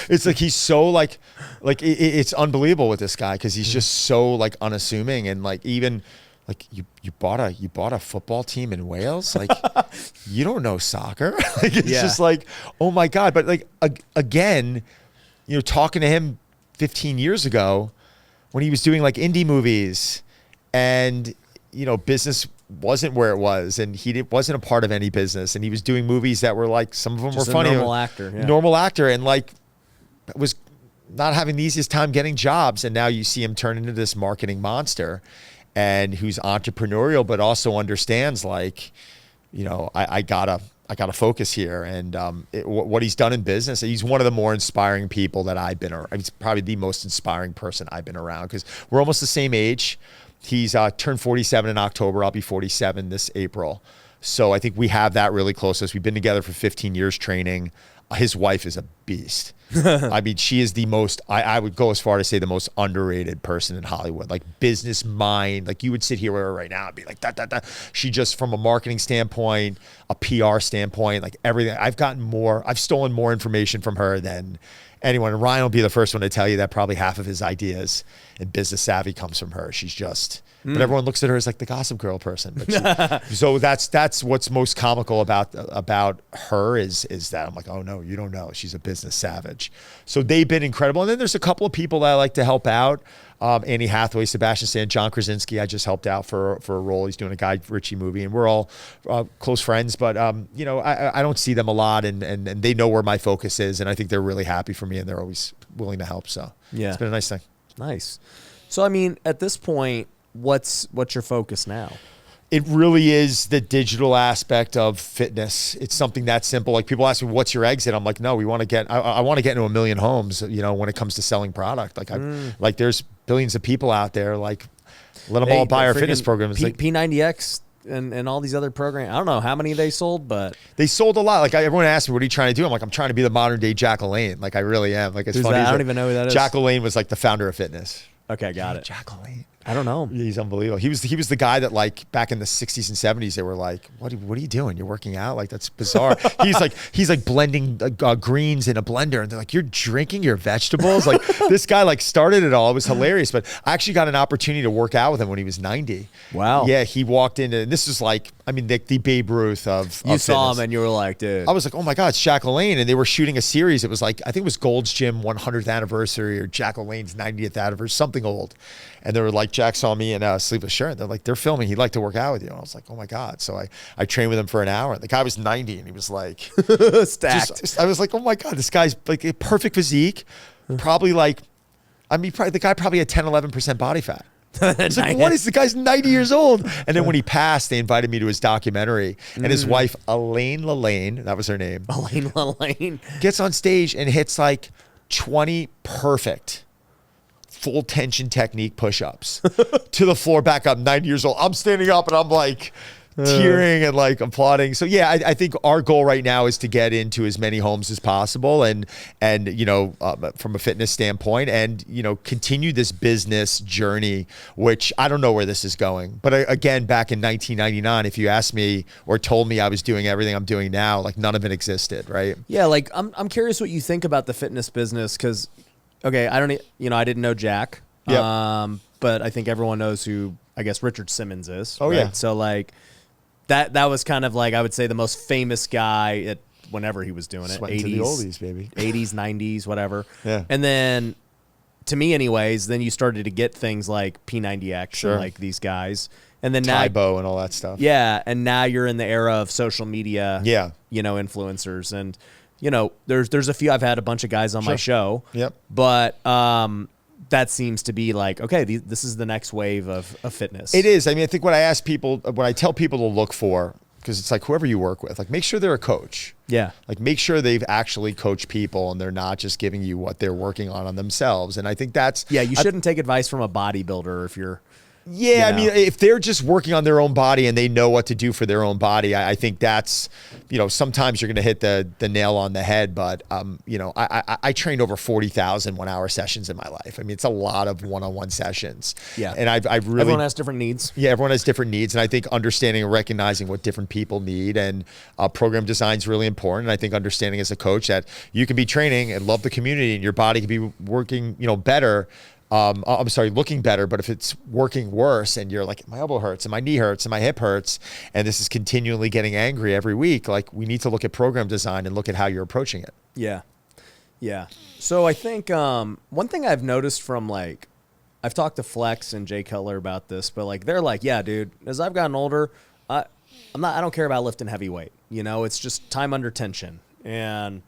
It's like he's so like it's unbelievable with this guy because he's just so like unassuming, and like even like you bought a football team in Wales, like you don't know soccer. Like it's just like, oh my God. But like again, talking to him 15 years ago when he was doing like indie movies and, business wasn't where it was, and he wasn't a part of any business, and he was doing movies that were like, some of them just were funny. Normal actor. And like was not having the easiest time getting jobs. And now you see him turn into this marketing monster, and who's entrepreneurial, but also understands like, I gotta focus here. And what he's done in business, he's one of the more inspiring people that I've been around. He's probably the most inspiring person I've been around because we're almost the same age. He's turned 47 in October. I'll be 47 this April. So I think we have that really close to us. We've been together for 15 years training. His wife is a beast. I mean, she is the most, I would go as far to say the most underrated person in Hollywood, like business mind. Like you would sit here with her right now and be like, that. She just, from a marketing standpoint, a PR standpoint, like everything. I've stolen more information from her than anyone. And Ryan will be the first one to tell you that probably half of his ideas and business savvy comes from her. She's just, but everyone looks at her as like the Gossip Girl person. But so that's what's most comical about her is that I'm like, oh no, you don't know. She's a business savage. So they've been incredible. And then there's a couple of people that I like to help out. Annie Hathaway, Sebastian Stan, John Krasinski. I just helped out for a role. He's doing a Guy Ritchie movie, and we're all close friends. But you know, I don't see them a lot, and they know where my focus is, and I think they're really happy for me, and they're always willing to help. So yeah, it's been a nice thing. Nice. So I mean, at this point, what's your focus now? It really is the digital aspect of fitness. It's something that simple. Like people ask me, what's your exit? I'm like, no, we want to get, I want to get into 1 million homes, you know, when it comes to selling product. Like like there's billions of people out there, like let them all buy our fitness programs. Like P90X and all these other programs. I don't know how many they sold, but they sold a lot. Like everyone asked me, what are you trying to do? I'm like, I'm trying to be the modern day Jack LaLanne. Like I really am. Like it's funny. I don't even know who that is. Jack LaLanne was like the founder of fitness. Okay, got it. Jack LaLanne. I don't know. He's unbelievable. He was the guy that like back in the 60s and 70s they were like, what are you doing? You're working out? Like that's bizarre. he's like blending greens in a blender, and they're like, you're drinking your vegetables? Like this guy like started it all. It was hilarious. But I actually got an opportunity to work out with him when he was 90. Wow. Yeah, he walked into, and this is like, I mean, the Babe Ruth of You saw fitness. him and you were like, dude. I was like, oh my God, it's Jack LaLanne. And they were shooting a series. It was like, I think it was Gold's Gym 100th anniversary or Jack LaLanne's 90th anniversary, something old. And they were like, Jack saw me in Sleepless Shirt. They're like, they're filming. He'd like to work out with you. And I was like, oh my God. So I trained with him for an hour. The guy was 90 and he was like, stacked. I was like, oh my God, this guy's like a perfect physique. Probably like, I mean, the guy probably had 10, 11% body fat. It's like, what is the guy's 90 years old? And then when he passed, they invited me to his documentary. And his wife, Elaine LaLanne, that was her name. Elaine LaLanne. Gets on stage and hits like 20 perfect full tension technique push-ups to the floor, back up, 90 years old. I'm standing up and I'm like tearing and like applauding. So yeah, I think our goal right now is to get into as many homes as possible and you know, from a fitness standpoint, and you know, continue this business journey, which I don't know where this is going. But again, back in 1999, if you asked me or told me I was doing everything I'm doing now, like none of it existed, right? Yeah, like I'm curious what you think about the fitness business, because okay, I didn't know Jack. Yep. But I think everyone knows who, I guess, Richard Simmons is. Oh, right? yeah. So like that was kind of like, I would say, the most famous guy at whenever he was doing it. Went 80s, to the oldies, baby. 80s, 90s, whatever. Yeah. And then, to me anyways, then you started to get things like P90X Sure. and like these guys. And then now, Tybo and all that stuff. yeah, and now you're in the era of social media, Yeah. you know, influencers. And, you know, there's a few, I've had a bunch of guys on my show. Yep. But that seems to be like, okay, this is the next wave of fitness. It is. I mean, I think what I tell people to look for, because it's like whoever you work with, like make sure they're a coach. Yeah. Like make sure they've actually coached people and they're not just giving you what they're working on themselves. And I think that's... Yeah, you shouldn't take advice from a bodybuilder if you're... Yeah, you I mean, if they're just working on their own body and they know what to do for their own body, I think that's, you know, sometimes you're going to hit the nail on the head. But, you know, I trained over 40,000 1-hour sessions in my life. I mean, it's a lot of one-on-one sessions. Yeah. And I've really... Everyone has different needs. Yeah, everyone has different needs. And I think understanding and recognizing what different people need and program design is really important. And I think understanding as a coach that you can be training and love the community and your body can be working, you know, better. Looking better, but if it's working worse and you're like, my elbow hurts and my knee hurts and my hip hurts, and this is continually getting angry every week, like we need to look at program design and look at how you're approaching it. Yeah. Yeah. So I think one thing I've noticed from like, I've talked to Flex and Jay Cutler about this, but like, they're like, yeah, dude, as I've gotten older, I don't care about lifting heavy weight. You know, it's just time under tension and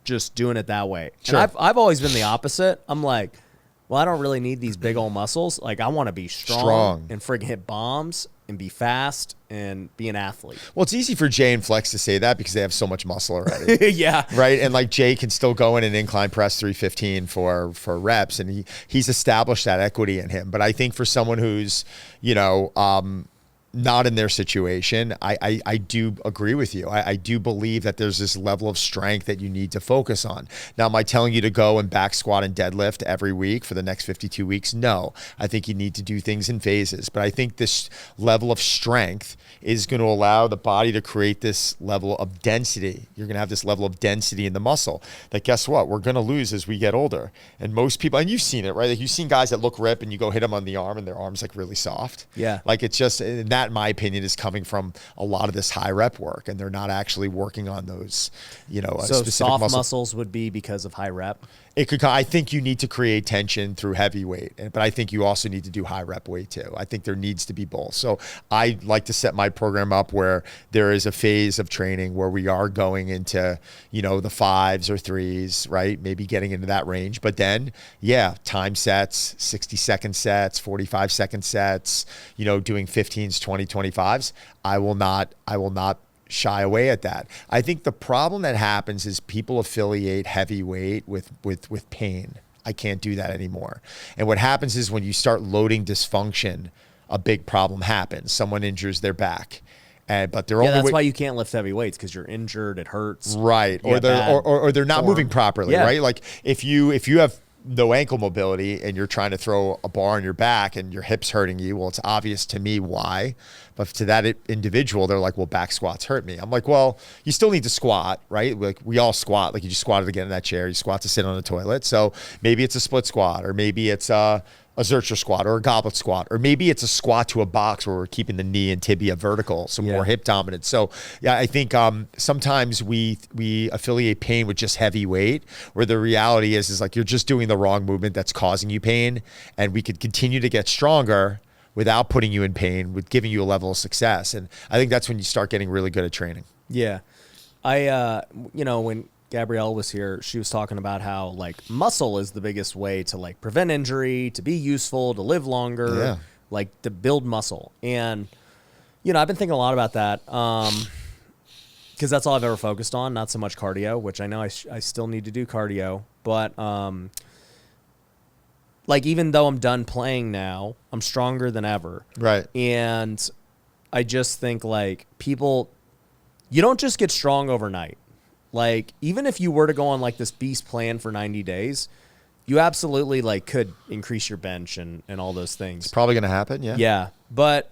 just doing it that way. Sure. And I've always been the opposite. I'm like, well, I don't really need these big old muscles. Like, I want to be strong and friggin' hit bombs and be fast and be an athlete. Well, it's easy for Jay and Flex to say that because they have so much muscle already. Yeah. Right. And like Jay can still go in and incline press 315 for reps, and he's established that equity in him. But I think for someone who's, you know, not in their situation, I do agree with you. I do believe that there's this level of strength that you need to focus on. Now, am I telling you to go and back squat and deadlift every week for the next 52 weeks? No. I think you need to do things in phases. But I think this level of strength is going to allow the body to create this level of density. You're going to have this level of density in the muscle that, guess what, we're going to lose as we get older. And most people, and you've seen it, right? Like you've seen guys that look ripped and you go hit them on the arm and their arm's like really soft. Yeah. Like it's just, and that in my opinion is coming from a lot of this high rep work, and they're not actually working on those, you know, So specific soft muscles would be because of high rep? It could. I think you need to create tension through heavy weight, but I think you also need to do high rep weight too. I think there needs to be both. So I like to set my program up where there is a phase of training where we are going into, the 5s or 3s, right? Maybe getting into that range. But then, time sets, 60-second sets, 45-second sets, doing 15s, 20, 25s. I will not shy away at that. I think the problem that happens is people affiliate heavy weight with pain. I can't do that anymore. And what happens is when you start loading dysfunction, a big problem happens. Someone injures their back. But they're that's why you can't lift heavy weights, because you're injured, it hurts. Right. Or they're not moving properly, right? Like if you have no ankle mobility and you're trying to throw a bar on your back and your hip's hurting you, well, it's obvious to me why. But to that individual, they're like, well, back squats hurt me. I'm like, well, you still need to squat, right? Like we all squat. Like you just squatted to get in that chair. You squat to sit on the toilet. So maybe it's a split squat, or maybe it's a Zercher squat or a goblet squat, or maybe it's a squat to a box where we're keeping the knee and tibia vertical, so more hip dominant. So I think sometimes we affiliate pain with just heavy weight, where the reality is like you're just doing the wrong movement that's causing you pain, and we could continue to get stronger without putting you in pain, with giving you a level of success. And I think that's when you start getting really good at training. Yeah. When Gabrielle was here, she was talking about how like muscle is the biggest way to like prevent injury, to be useful, to live longer, like to build muscle. And, I've been thinking a lot about that because that's all I've ever focused on, not so much cardio, which I know I still need to do cardio. But like even though I'm done playing now, I'm stronger than ever. Right. And I just think like you don't just get strong overnight. Like, even if you were to go on like this beast plan for 90 days, you absolutely like could increase your bench and all those things. It's probably going to happen. Yeah. Yeah. But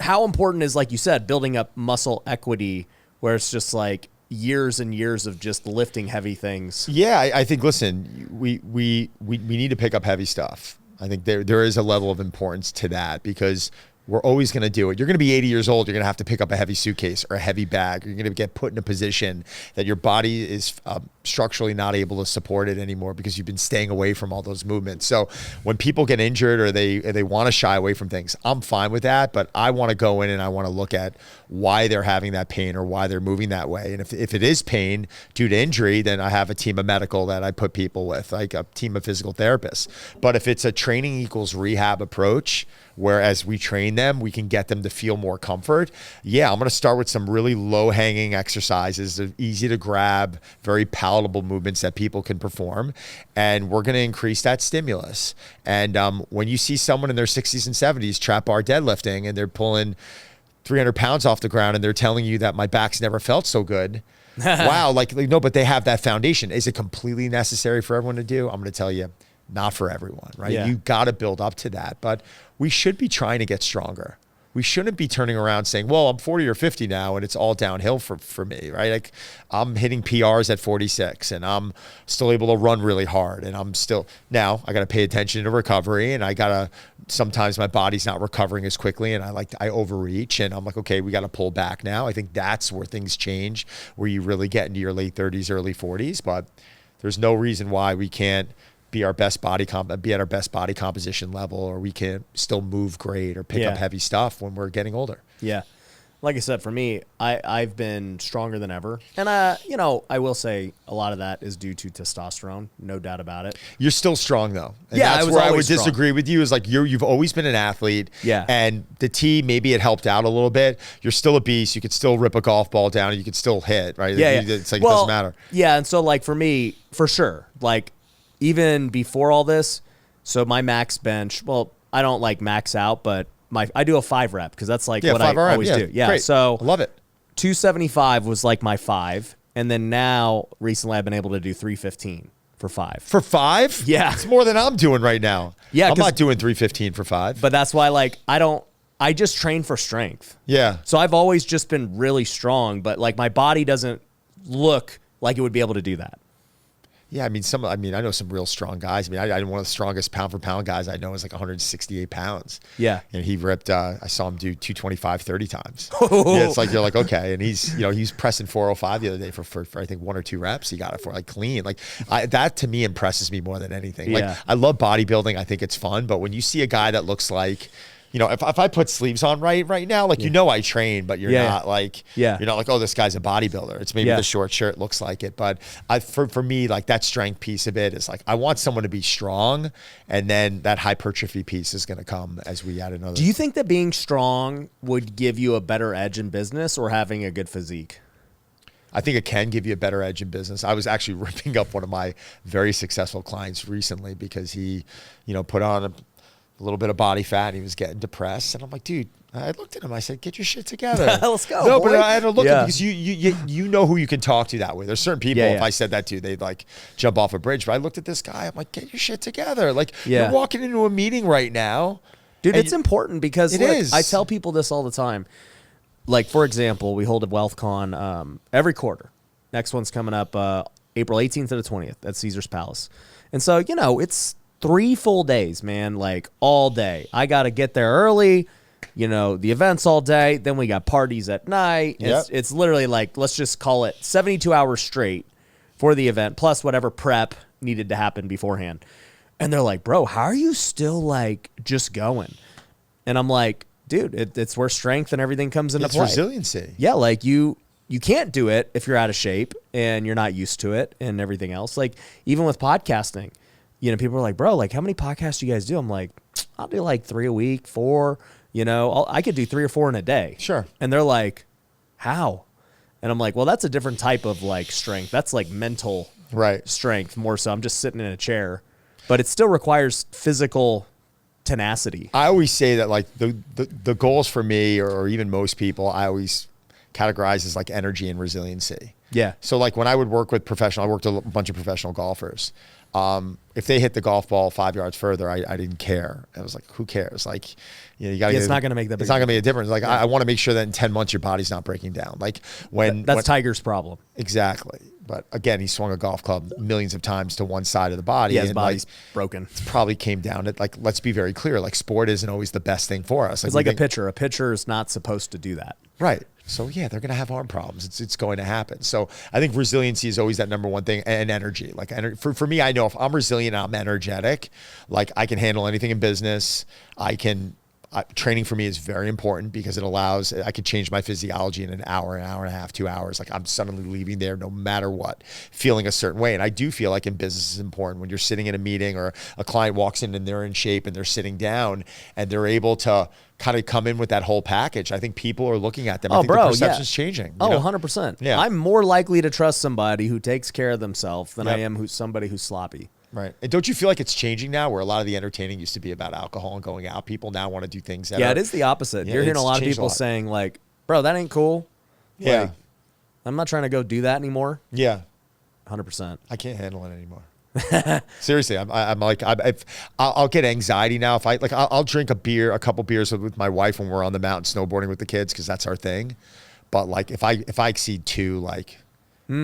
how important is, like you said, building up muscle equity where it's just like years and years of just lifting heavy things? Yeah. I think, listen, we need to pick up heavy stuff. I think there is a level of importance to that, because we're always going to do it. You're going to be 80 years old. You're going to have to pick up a heavy suitcase or a heavy bag. You're going to get put in a position that your body is structurally not able to support it anymore because you've been staying away from all those movements. So when people get injured or they want to shy away from things, I'm fine with that. But I want to go in and I want to look at why they're having that pain or why they're moving that way. And if it is pain due to injury, then I have a team of medical that I put people with, like a team of physical therapists. But if it's a training equals rehab approach, whereas we train them, we can get them to feel more comfort. Yeah, I'm going to start with some really low-hanging exercises, easy to grab, very palatable movements that people can perform, and we're going to increase that stimulus. And when you see someone in their 60s and 70s trap bar deadlifting and they're pulling 300 pounds off the ground and they're telling you that my back's never felt so good, wow, no, but they have that foundation. Is it completely necessary for everyone to do? I'm going to tell you, not for everyone, right? Yeah. You got to build up to that, but we should be trying to get stronger. We shouldn't be turning around saying, well, I'm 40 or 50 now and it's all downhill for me, right? Like I'm hitting PRs at 46 and I'm still able to run really hard, and now I got to pay attention to recovery, and sometimes my body's not recovering as quickly and I overreach, and I'm like, okay, we got to pull back now. I think that's where things change, where you really get into your late 30s, early 40s, but there's no reason why we can't be at our best body composition level, or we can still move great or pick up heavy stuff when we're getting older. Yeah. Like I said, for me, I've been stronger than ever. And, I will say a lot of that is due to testosterone, no doubt about it. You're still strong, though. And yeah, that's where I would disagree with you, is like you've always been an athlete. Yeah. And the T, maybe it helped out a little bit. You're still a beast. You could still rip a golf ball down and you could still hit, right? Yeah. It's like, it doesn't matter. Yeah. And so, like, for me, for sure, like, even before all this, so my max bench, well, I don't like max out, but I do a 5 rep because that's like what I always do. Yeah. Great. So I love it. 275 was like my 5. And then now recently I've been able to do 315 for 5. For 5? Yeah. It's more than I'm doing right now. Yeah. I'm not doing 315 for 5. But that's why, like, I just train for strength. Yeah. So I've always just been really strong, but like my body doesn't look like it would be able to do that. Yeah, I mean, I know some real strong guys. I mean, one of the strongest pound for pound guys I know is like 168 pounds. Yeah. And he ripped, I saw him do 225 30 times. Yeah, it's like, you're like, okay. And he's pressing 405 the other day for I think 1 or 2 reps. He got it for like clean. Like that to me impresses me more than anything. Yeah. Like I love bodybuilding. I think it's fun. But when you see a guy that looks like, if I put sleeves on right now, like, I train, but you're not like, you're not like, oh, this guy's a bodybuilder. It's maybe the short shirt looks like it. But for me, like that strength piece of it is like, I want someone to be strong, and then that hypertrophy piece is going to come as we add another. Do you think that being strong would give you a better edge in business, or having a good physique? I think it can give you a better edge in business. I was actually ripping up one of my very successful clients recently because he, put on a little bit of body fat. And he was getting depressed, and I'm like, dude. I looked at him. I said, "Get your shit together. Let's go." No, boy. but I had to look at because you know who you can talk to that way. There's certain people. If I said that to, they'd like jump off a bridge. But I looked at this guy. I'm like, "Get your shit together. Like you're walking into a meeting right now, dude. It's important because it is. I tell people this all the time. Like, for example, we hold a WealthCon every quarter. Next one's coming up April 18th to the 20th at Caesar's Palace, and so it's 3 full days, man. Like all day. I got to get there early. The events all day, then we got parties at night. Yep. It's literally like, let's just call it 72 hours straight for the event, plus whatever prep needed to happen beforehand. And they're like, bro, how are you still like just going? And I'm like, dude, it's where strength and everything comes into play. It's resiliency. Yeah, like you can't do it if you're out of shape and you're not used to it and everything else. Like even with podcasting, people are like, bro, like how many podcasts do you guys do? I'm like, I'll do like 3 a week, 4. I could do 3 or 4 in a day. Sure. And they're like, how? And I'm like, well, that's a different type of like strength. That's like mental strength more so. I'm just sitting in a chair, but it still requires physical tenacity. I always say that like the goals for me or even most people, I always categorize as like energy and resiliency. Yeah. So like when I would work with I worked with a bunch of professional golfers. If they hit the golf ball 5 yards further, I didn't care. I was like, who cares? Like, you got to. It's not going to make that. It's not going to make a difference. Like, I want to make sure that in 10 months your body's not breaking down. Like that's Tiger's problem. Exactly. But again, he swung a golf club millions of times to one side of the body. Yeah, his body's broken. It probably came down to like, let's be very clear. Like, sport isn't always the best thing for us. It's like a pitcher. A pitcher is not supposed to do that. Right. So yeah, they're going to have arm problems. It's going to happen. So I think resiliency is always that number one thing, and energy. Like for me, I know if I'm resilient, I'm energetic. Like I can handle anything in business. Training for me is very important because I could change my physiology in an hour and a half, 2 hours. Like I'm suddenly leaving there no matter what, feeling a certain way. And I do feel like in business is important when you're sitting in a meeting or a client walks in and they're in shape and they're sitting down and they're able to kind of come in with that whole package. I think people are looking at them. I think the perception's changing. 100%. Yeah. I'm more likely to trust somebody who takes care of themselves than I am somebody who's sloppy. Right. And don't you feel like it's changing now where a lot of the entertaining used to be about alcohol and going out? People now want to do things that it is the opposite. You're hearing a lot of people saying like, bro, that ain't cool. Yeah. Like, I'm not trying to go do that anymore. Yeah. 100%. I can't handle it anymore. Seriously, I'm like, I'll get anxiety now if I'll drink a couple beers with my wife when we're on the mountain snowboarding with the kids because that's our thing. But like if I exceed 2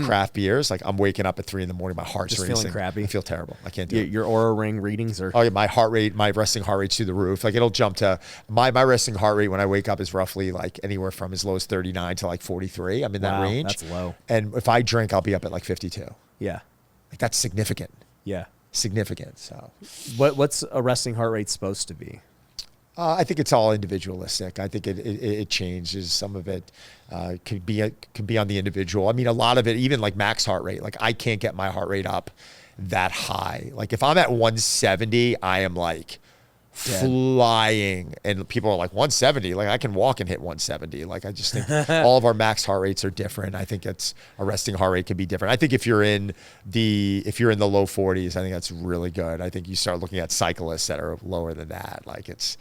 craft beers, like I'm waking up at 3 a.m, my heart's just racing. Feeling crappy. I feel terrible. I can't do it. Your Aura Ring readings are. Oh yeah, my resting heart rate's through the roof. Like it'll jump to my resting heart rate when I wake up is roughly like anywhere from as low as 39 to like 43. I'm in that range. That's low. And if I drink, I'll be up at like 52. Yeah. Like that's significant. Yeah. Significant. So what's a resting heart rate supposed to be? I think it's all individualistic. I think it changes. Some of it could be on the individual. I mean, a lot of it, even like max heart rate. Like I can't get my heart rate up that high. Like if I'm at 170, I am like flying, and people are like 170. Like I can walk and hit 170. Like I just think all of our max heart rates are different. I think a resting heart rate can be different. I think if you're in the low 40s, I think that's really good. I think you start looking at cyclists that are lower than that. Like it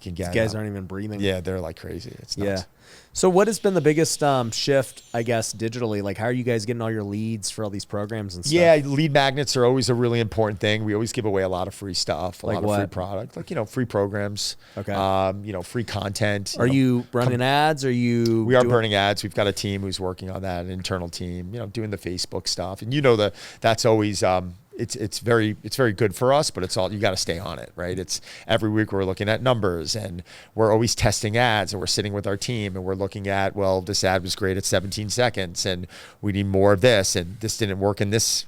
can get. These guys aren't even breathing. Yeah, they're like crazy. It's nuts. Yeah. So what has been the biggest shift, I guess, digitally? Like, how are you guys getting all your leads for all these programs and stuff? Yeah, lead magnets are always a really important thing. We always give away a lot of free stuff, a lot of free product, like, free programs, free content. Are you running ads? We are burning ads. We've got a team who's working on that, an internal team, doing the Facebook stuff. And that's always it's very good for us, but it's all, you got to stay on it, right? It's every week we're looking at numbers, and we're always testing ads, and we're sitting with our team and we're looking at, well, this ad was great at 17 seconds and we need more of this, and this didn't work in this,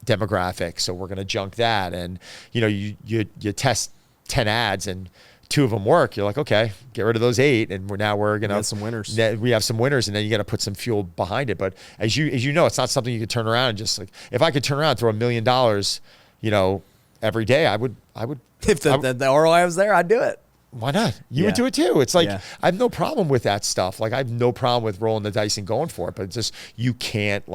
demographic, so we're going to junk that. And, you test 10 ads and 2 of them work. You're like, okay, get rid of those 8, and we're going to have some winners. We have some winners, and then you got to put some fuel behind it. But as you know, it's not something you could turn around and just like, if I could turn around and throw $1 million, every day, I would. If the ROI was there, I'd do it. Why not? You would do it too. It's like, I have no problem with that stuff. Like, I have no problem with rolling the dice and going for it, but it's just, you can't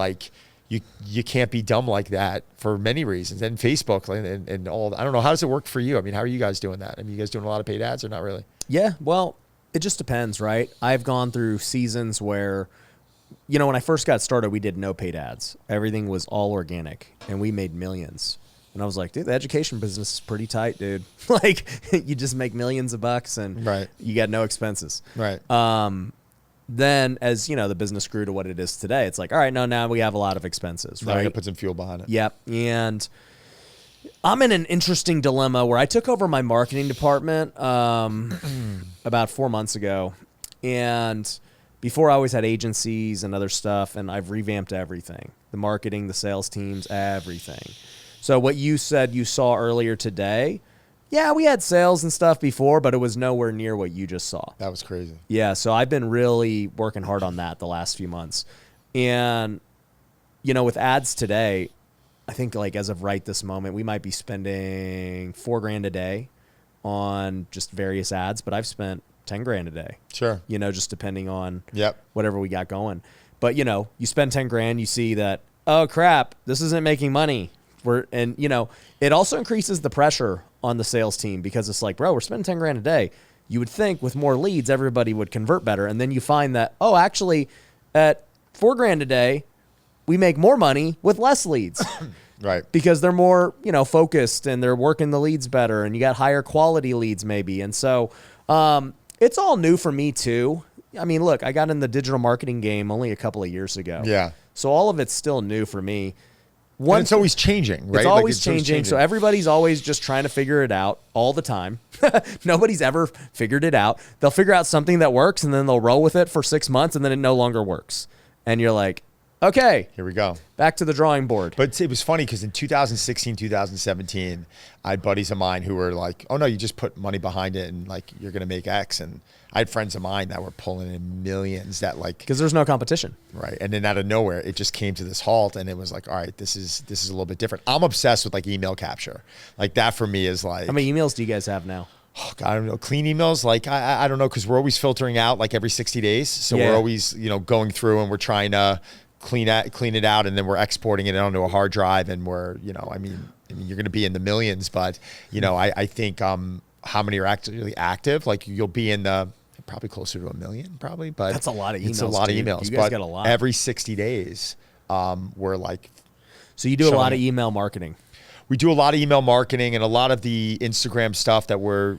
you can't be dumb like that for many reasons. And Facebook and all, I don't know. How does it work for you? I mean, how are you guys doing that? I mean, you guys doing a lot of paid ads or not really? Yeah, well, it just depends, right? I've gone through seasons where, when I first got started, we did no paid ads. Everything was all organic, and we made millions. And I was like, dude, the education business is pretty tight, dude. Like, you just make millions of bucks, and you got no expenses. Right. Then as, the business grew to what it is today, it's like, all right, no, now we have a lot of expenses, right? Now we got to put some fuel behind it. Yep. And I'm in an interesting dilemma where I took over my marketing department about 4 months ago. And before, I always had agencies and other stuff, and I've revamped everything. The marketing, the sales teams, everything. So what you said you saw earlier today, yeah, we had sales and stuff before, but it was nowhere near what you just saw. That was crazy. Yeah, so I've been really working hard on that the last few months. And, with ads today, I think like as of right this moment, we might be spending $4,000 a day on just various ads, but I've spent $10,000 a day. Sure. Just depending on Yep. whatever we got going. But, you spend $10,000, you see that, oh crap, this isn't making money. It also increases the pressure on the sales team, because it's like, bro, we're spending $10,000 a day. You would think with more leads, everybody would convert better. And then you find that, oh, actually at $4,000 a day, we make more money with less leads. Right. Because they're more, focused, and they're working the leads better, and you got higher quality leads maybe. And so, it's all new for me too. I mean, look, I got in the digital marketing game only a couple of years ago. Yeah. So all of it's still new for me. And it's always changing, right? It's always changing. So everybody's always just trying to figure it out all the time. Nobody's ever figured it out. They'll figure out something that works, and then they'll roll with it for 6 months, and then it no longer works. And you're like, okay, here we go. Back to the drawing board. But it was funny because in 2016, 2017, I had buddies of mine who were like, oh no, you just put money behind it and like, you're going to make X. And I had friends of mine that were pulling in millions that like, because there's no competition. Right. And then out of nowhere, it just came to this halt, and it was like, all right, this is a little bit different. I'm obsessed with like email capture. Like that for me is like, how many emails do you guys have now? Oh God, I don't know. Clean emails, like I don't know, because we're always filtering out like every 60 days. So we're always, going through, and we're trying to clean it out, and then we're exporting it onto a hard drive, and we're, I mean you're going to be in the millions, but I think how many are actually active? Like you'll be in the probably closer to 1 million, probably, but that's a lot of emails. It's a lot of emails. You guys got a lot. Every 60 days, we're like. So you do a lot of email marketing. We do a lot of email marketing, and a lot of the Instagram stuff that we're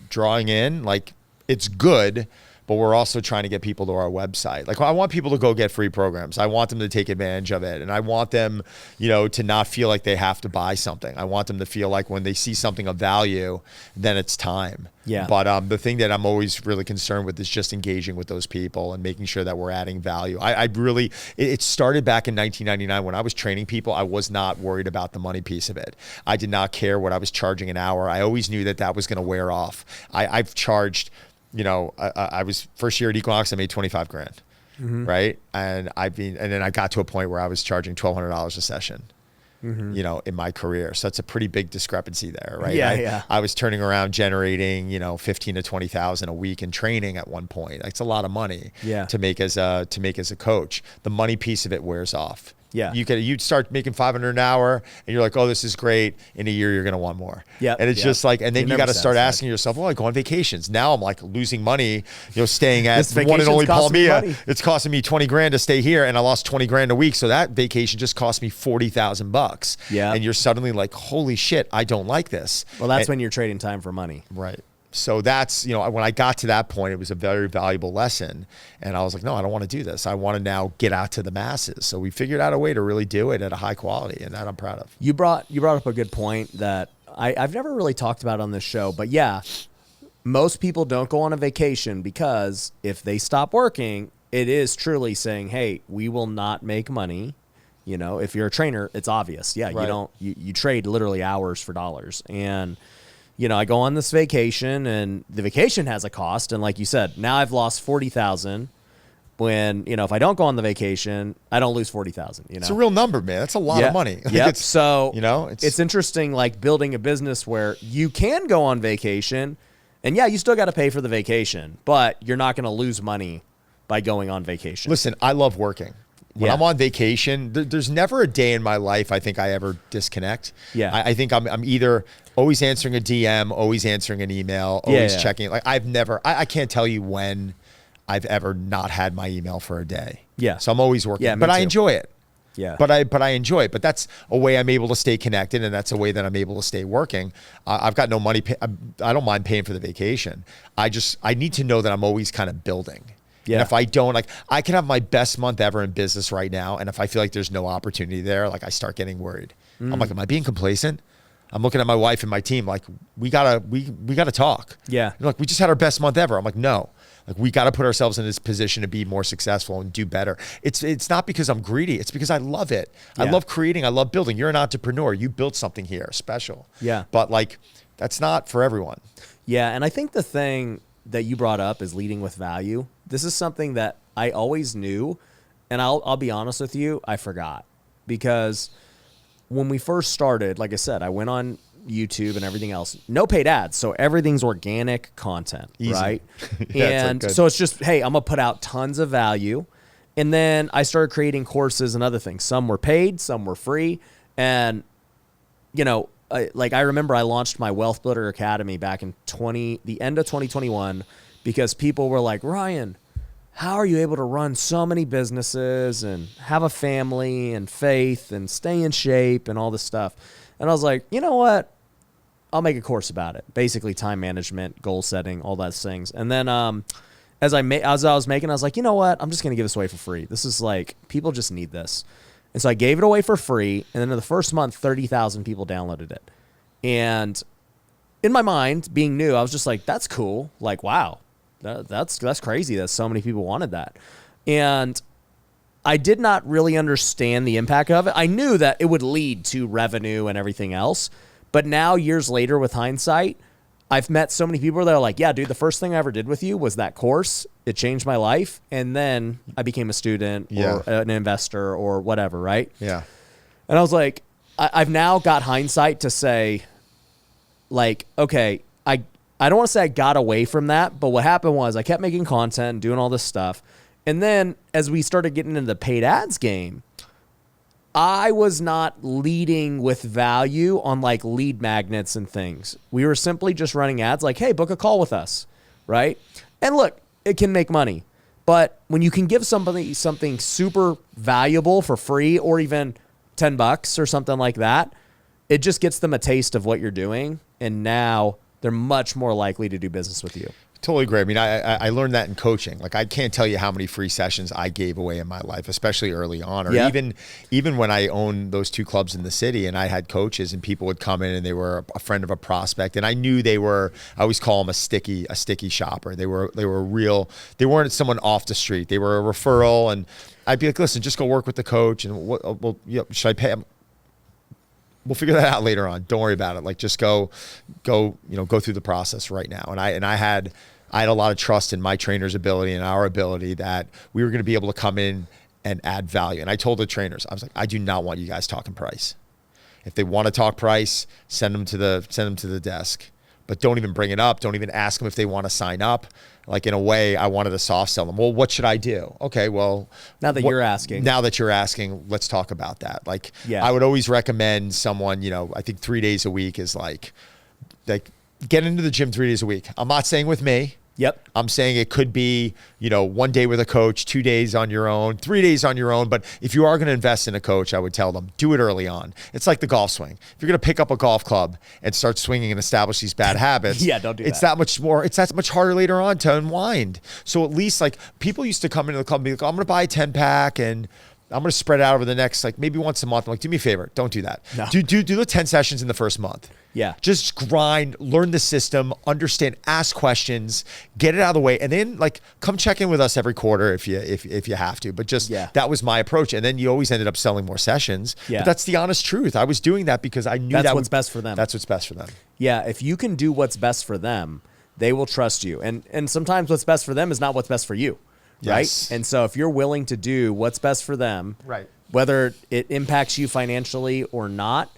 drawing in. Like it's good, but we're also trying to get people to our website. Like I want people to go get free programs. I want them to take advantage of it. And I want them, to not feel like they have to buy something. I want them to feel like when they see something of value, then it's time. Yeah. But the thing that I'm always really concerned with is just engaging with those people and making sure that we're adding value. It started back in 1999 when I was training people. I was not worried about the money piece of it. I did not care what I was charging an hour. I always knew that was going to wear off. I've charged, I was first year at Equinox, I made 25 grand, right? And then I got to a point where I was charging $1,200 a session. In my career. So that's a pretty big discrepancy there, right? I was turning around generating, 15 to 20,000 a week in training at one point. That's a lot of money to make as a coach. The money piece of it wears off. Yeah. You'd start making 500 an hour and you're like, oh, this is great. In a year, you're going to want more. Yeah. And it's just like, and then you got to start satisfied. asking yourself, well, I go on vacations. Now I'm like losing money, staying at This the one and vacation's only costing me Palmia. money. It's costing me 20 grand to stay here. And I lost 20 grand a week. So that vacation just cost me $40,000. Yeah. And you're suddenly like, holy shit, I don't like this. Well, that's when you're trading time for money. Right. So that's, when I got to that point, it was a very valuable lesson. And I was like, no, I don't want to do this. I want to now get out to the masses. So we figured out a way to really do it at a high quality, and that I'm proud of. You brought up a good point that I've never really talked about on this show, but yeah, most people don't go on a vacation because if they stop working, it is truly saying, hey, we will not make money. If you're a trainer, it's obvious. Yeah, Right. you trade literally hours for dollars. And I go on this vacation and the vacation has a cost. And like you said, now I've lost 40,000 when, if I don't go on the vacation, I don't lose 40,000, It's a real number, man. That's a lot of money. Yep. So, it's interesting, like building a business where you can go on vacation and yeah, you still got to pay for the vacation, but you're not going to lose money by going on vacation. Listen, I love working. When I'm on vacation, there's never a day in my life I think I ever disconnect. Yeah. I think I'm either always answering a DM, always answering an email, always checking. Like I've never, I can't tell you when I've ever not had my email for a day. Yeah. So I'm always working, Yeah, me but I too. enjoy it. Yeah. But I enjoy it. But that's a way I'm able to stay connected, and that's a way that I'm able to stay working. I've got no money. I don't mind paying for the vacation. I need to know that I'm always kind of building. Yeah. And if I don't, like, I can have my best month ever in business right now, and if I feel like there's no opportunity there, like I start getting worried. I'm like, am I being complacent? I'm looking at my wife and my team like, we gotta talk. Yeah. They're like, we just had our best month ever. I'm like, no. Like, we got to put ourselves in this position to be more successful and do better. It's not because I'm greedy. It's because I love it. I love creating. I love building. You're an entrepreneur. You built something here special. Yeah. But like, that's not for everyone. Yeah. And I think the thing that you brought up is leading with value. This is something that I always knew. And I'll be honest with you, I forgot. Because when we first started, like I said, I went on YouTube and everything else. No paid ads. So everything's organic content, Easy. right? Yeah, and it's like so it's just, hey, I'm going to put out tons of value. And then I started creating courses and other things. Some were paid, some were free. And, I remember I launched my Wealth Builder Academy back in the end of 2021 because people were like, Ryan, how are you able to run so many businesses and have a family and faith and stay in shape and all this stuff? And I was like, you know what? I'll make a course about it. Basically time management, goal setting, all those things. And then as I was making, I was like, you know what? I'm just going to give this away for free. This is like, people just need this. And so I gave it away for free. And then in the first month, 30,000 people downloaded it. And in my mind, being new, I was just like, that's cool. Like, wow, that's crazy that so many people wanted that. And I did not really understand the impact of it. I knew that it would lead to revenue and everything else. But now, years later, with hindsight, I've met so many people that are like, yeah, dude, the first thing I ever did with you was that course. It changed my life. And then I became a student or an investor or whatever, right? Yeah. And I was like, I've now got hindsight to say, like, okay, I don't want to say I got away from that, but what happened was I kept making content and doing all this stuff. And then as we started getting into the paid ads game, I was not leading with value on like lead magnets and things. We were simply just running ads like, hey, book a call with us, right? And look, it can make money. But when you can give somebody something super valuable for free or even $10 or something like that, it just gets them a taste of what you're doing. And now they're much more likely to do business with you. Totally agree. I mean, I learned that in coaching. Like, I can't tell you how many free sessions I gave away in my life, especially early on, or even when I owned those 2 clubs in the city and I had coaches and people would come in and they were a friend of a prospect, and I knew they were. I always call them a sticky shopper. They were real. They weren't someone off the street. They were a referral, and I'd be like, listen, just go work with the coach, and should I pay? We'll figure that out later on. Don't worry about it. Like, just go through the process right now. And I had a lot of trust in my trainer's ability and our ability that we were going to be able to come in and add value. And I told the trainers, I was like, I do not want you guys talking price. If they want to talk price, send them to the desk. But don't even bring it up. Don't even ask them if they want to sign up. like in a way, I wanted to soft sell them. Well, what should I do? Okay, well, Now that you're asking, let's talk about that. Like, Yeah. I would always recommend someone, I think 3 days a week is like get into the gym 3 days a week. I'm not saying with me. Yep. I'm saying it could be, 1 day with a coach, 2 days on your own, 3 days on your own. But if you are going to invest in a coach, I would tell them, do it early on. It's like the golf swing. If you're going to pick up a golf club and start swinging and establish these bad habits, Yeah, don't do it's that. it's that much harder later on to unwind. So at least like people used to come into the club and be like, I'm going to buy a 10-pack and I'm going to spread it out over the next, like maybe once a month. I'm like, do me a favor. Don't do that. No. Do the 10 sessions in the first month. Yeah. Just grind, learn the system, understand, ask questions, get it out of the way. And then like, come check in with us every quarter if you have to, but just, that was my approach. And then you always ended up selling more sessions. Yeah. But that's the honest truth. I was doing that because I knew That's what's best for them. That's what's best for them. Yeah. If you can do what's best for them, they will trust you. And sometimes what's best for them is not what's best for you. Right. Yes. And so if you're willing to do what's best for them, right, whether it impacts you financially or not,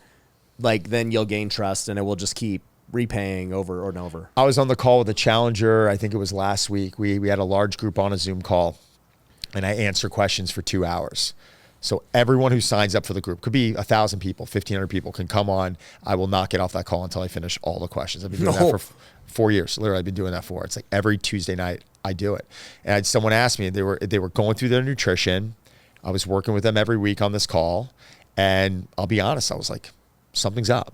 like then you'll gain trust and it will just keep repaying over and over. I was on the call with a challenger. I think it was last week. We had a large group on a Zoom call and I answer questions for 2 hours. So everyone who signs up for the group, could be 1,000 people, 1,500 people, can come on. I will not get off that call until I finish all the questions. I've been doing that for 4 years. Literally, I've been doing that for. It's like every Tuesday night I do it. And someone asked me, they were going through their nutrition. I was working with them every week on this call. And I'll be honest, I was like, something's up.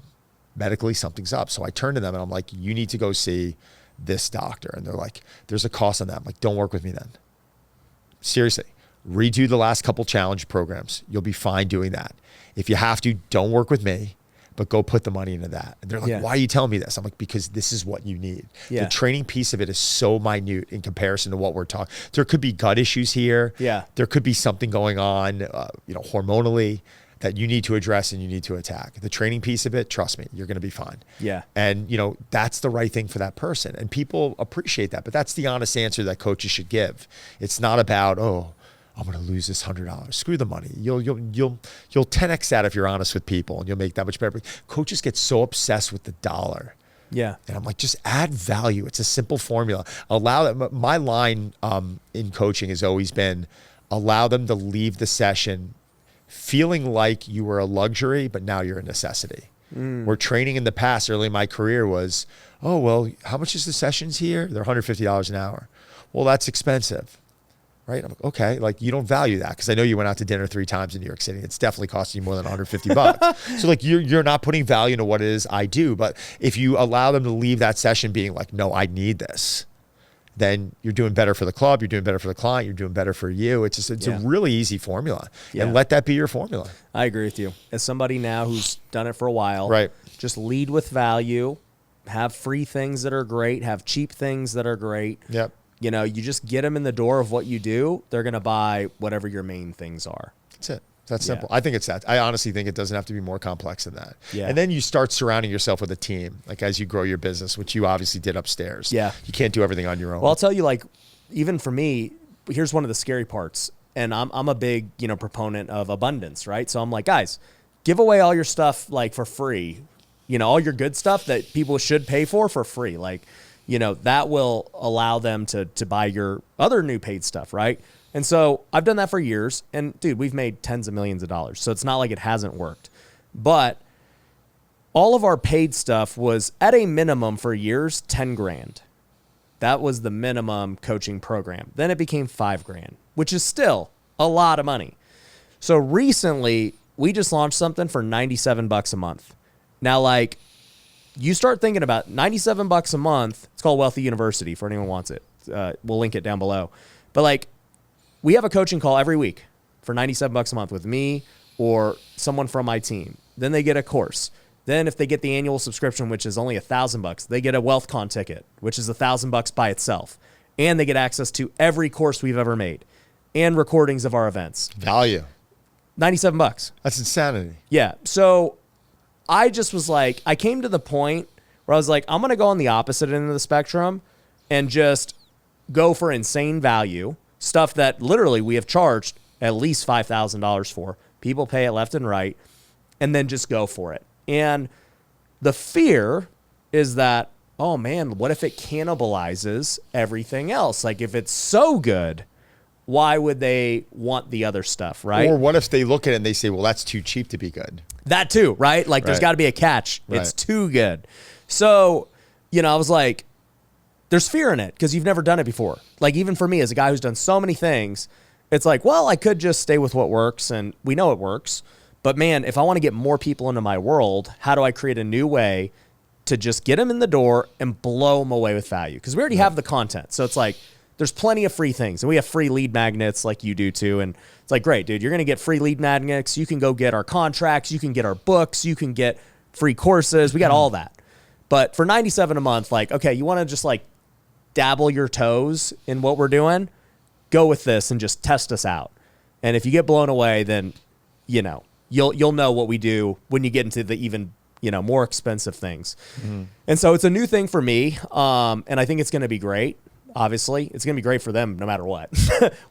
Medically, something's up. So I turned to them and I'm like, you need to go see this doctor. And they're like, there's a cost on that. I'm like, don't work with me then. Seriously. Redo the last couple challenge programs. You'll be fine doing that. If you have to, don't work with me, but go put the money into that. And they're like, why are you telling me this? I'm like, because this is what you need. Yeah. The training piece of it is so minute in comparison to what we're talking. There could be gut issues here. Yeah. There could be something going on, hormonally that you need to address and you need to attack. The training piece of it, trust me, you're going to be fine. Yeah. And, that's the right thing for that person. And people appreciate that. But that's the honest answer that coaches should give. It's not about, I'm going to lose this $100. Screw the money. You'll 10x that if you're honest with people, and you'll make that much better. Coaches get so obsessed with the dollar. Yeah. And I'm like, just add value. It's a simple formula. Allow that. My line in coaching has always been, allow them to leave the session feeling like you were a luxury, but now you're a necessity. Where training in the past, early in my career, was, how much is the sessions here? They're $150 an hour. Well, that's expensive. Right? I'm like, okay, like you don't value that because I know you went out to dinner 3 times in New York City. It's definitely costing you more than $150. So like you're not putting value into what it is I do. But if you allow them to leave that session being like, no, I need this, then you're doing better for the club, you're doing better for the client, you're doing better for you. It's a really easy formula. And let that be your formula. I agree with you. As somebody now who's done it for a while, right? Just lead with value, have free things that are great, have cheap things that are great. Yep. You just get them in the door of what you do. They're going to buy whatever your main things are. That's it. That's simple. I think it's that. I honestly think it doesn't have to be more complex than that. Yeah. And then you start surrounding yourself with a team, like as you grow your business, which you obviously did upstairs. Yeah. You can't do everything on your own. Well, I'll tell you, like, even for me, here's one of the scary parts. And I'm a big, proponent of abundance, right? So I'm like, guys, give away all your stuff like for free. All your good stuff that people should pay for free. Like, that will allow them to buy your other new paid stuff, right? And so I've done that for years. And, dude, we've made tens of millions of dollars. So it's not like it hasn't worked. But all of our paid stuff was, at a minimum for years, 10 grand. That was the minimum coaching program. Then it became 5 grand, which is still a lot of money. So recently, we just launched something for $97 a month. Now, like, you start thinking about $97 a month. It's called Wealthy University for anyone who wants it. We'll link it down below. But like, we have a coaching call every week for $97 a month with me or someone from my team. Then they get a course. Then if they get the annual subscription, which is only $1,000, they get a WealthCon ticket, which is $1,000 by itself. And they get access to every course we've ever made and recordings of our events. Value. $97. That's insanity. Yeah. So I just was like, I came to the point where I was like, I'm going to go on the opposite end of the spectrum and just go for insane value, stuff that literally we have charged at least $5,000 for. People pay it left and right, and then just go for it. And the fear is that oh man, what if it cannibalizes everything else? Like if it's so good, why would they want the other stuff, right? Or what if they look at it and they say, well, that's too cheap to be good? That too, right? Like there's got to be a catch. Right. It's too good. So, I was like, there's fear in it because you've never done it before. Like even for me as a guy who's done so many things, it's like, well, I could just stay with what works and we know it works. But man, if I want to get more people into my world, how do I create a new way to just get them in the door and blow them away with value? Because we already have the content. So it's like, there's plenty of free things. And we have free lead magnets like you do too. And it's like, great, dude, you're going to get free lead magnets. You can go get our contracts. You can get our books. You can get free courses. We got all that. But for $97 a month, like, okay, you want to just like dabble your toes in what we're doing, go with this and just test us out. And if you get blown away, then, you'll know what we do when you get into the even, more expensive things. Mm-hmm. And so it's a new thing for me. And I think it's going to be great. Obviously, it's going to be great for them no matter what.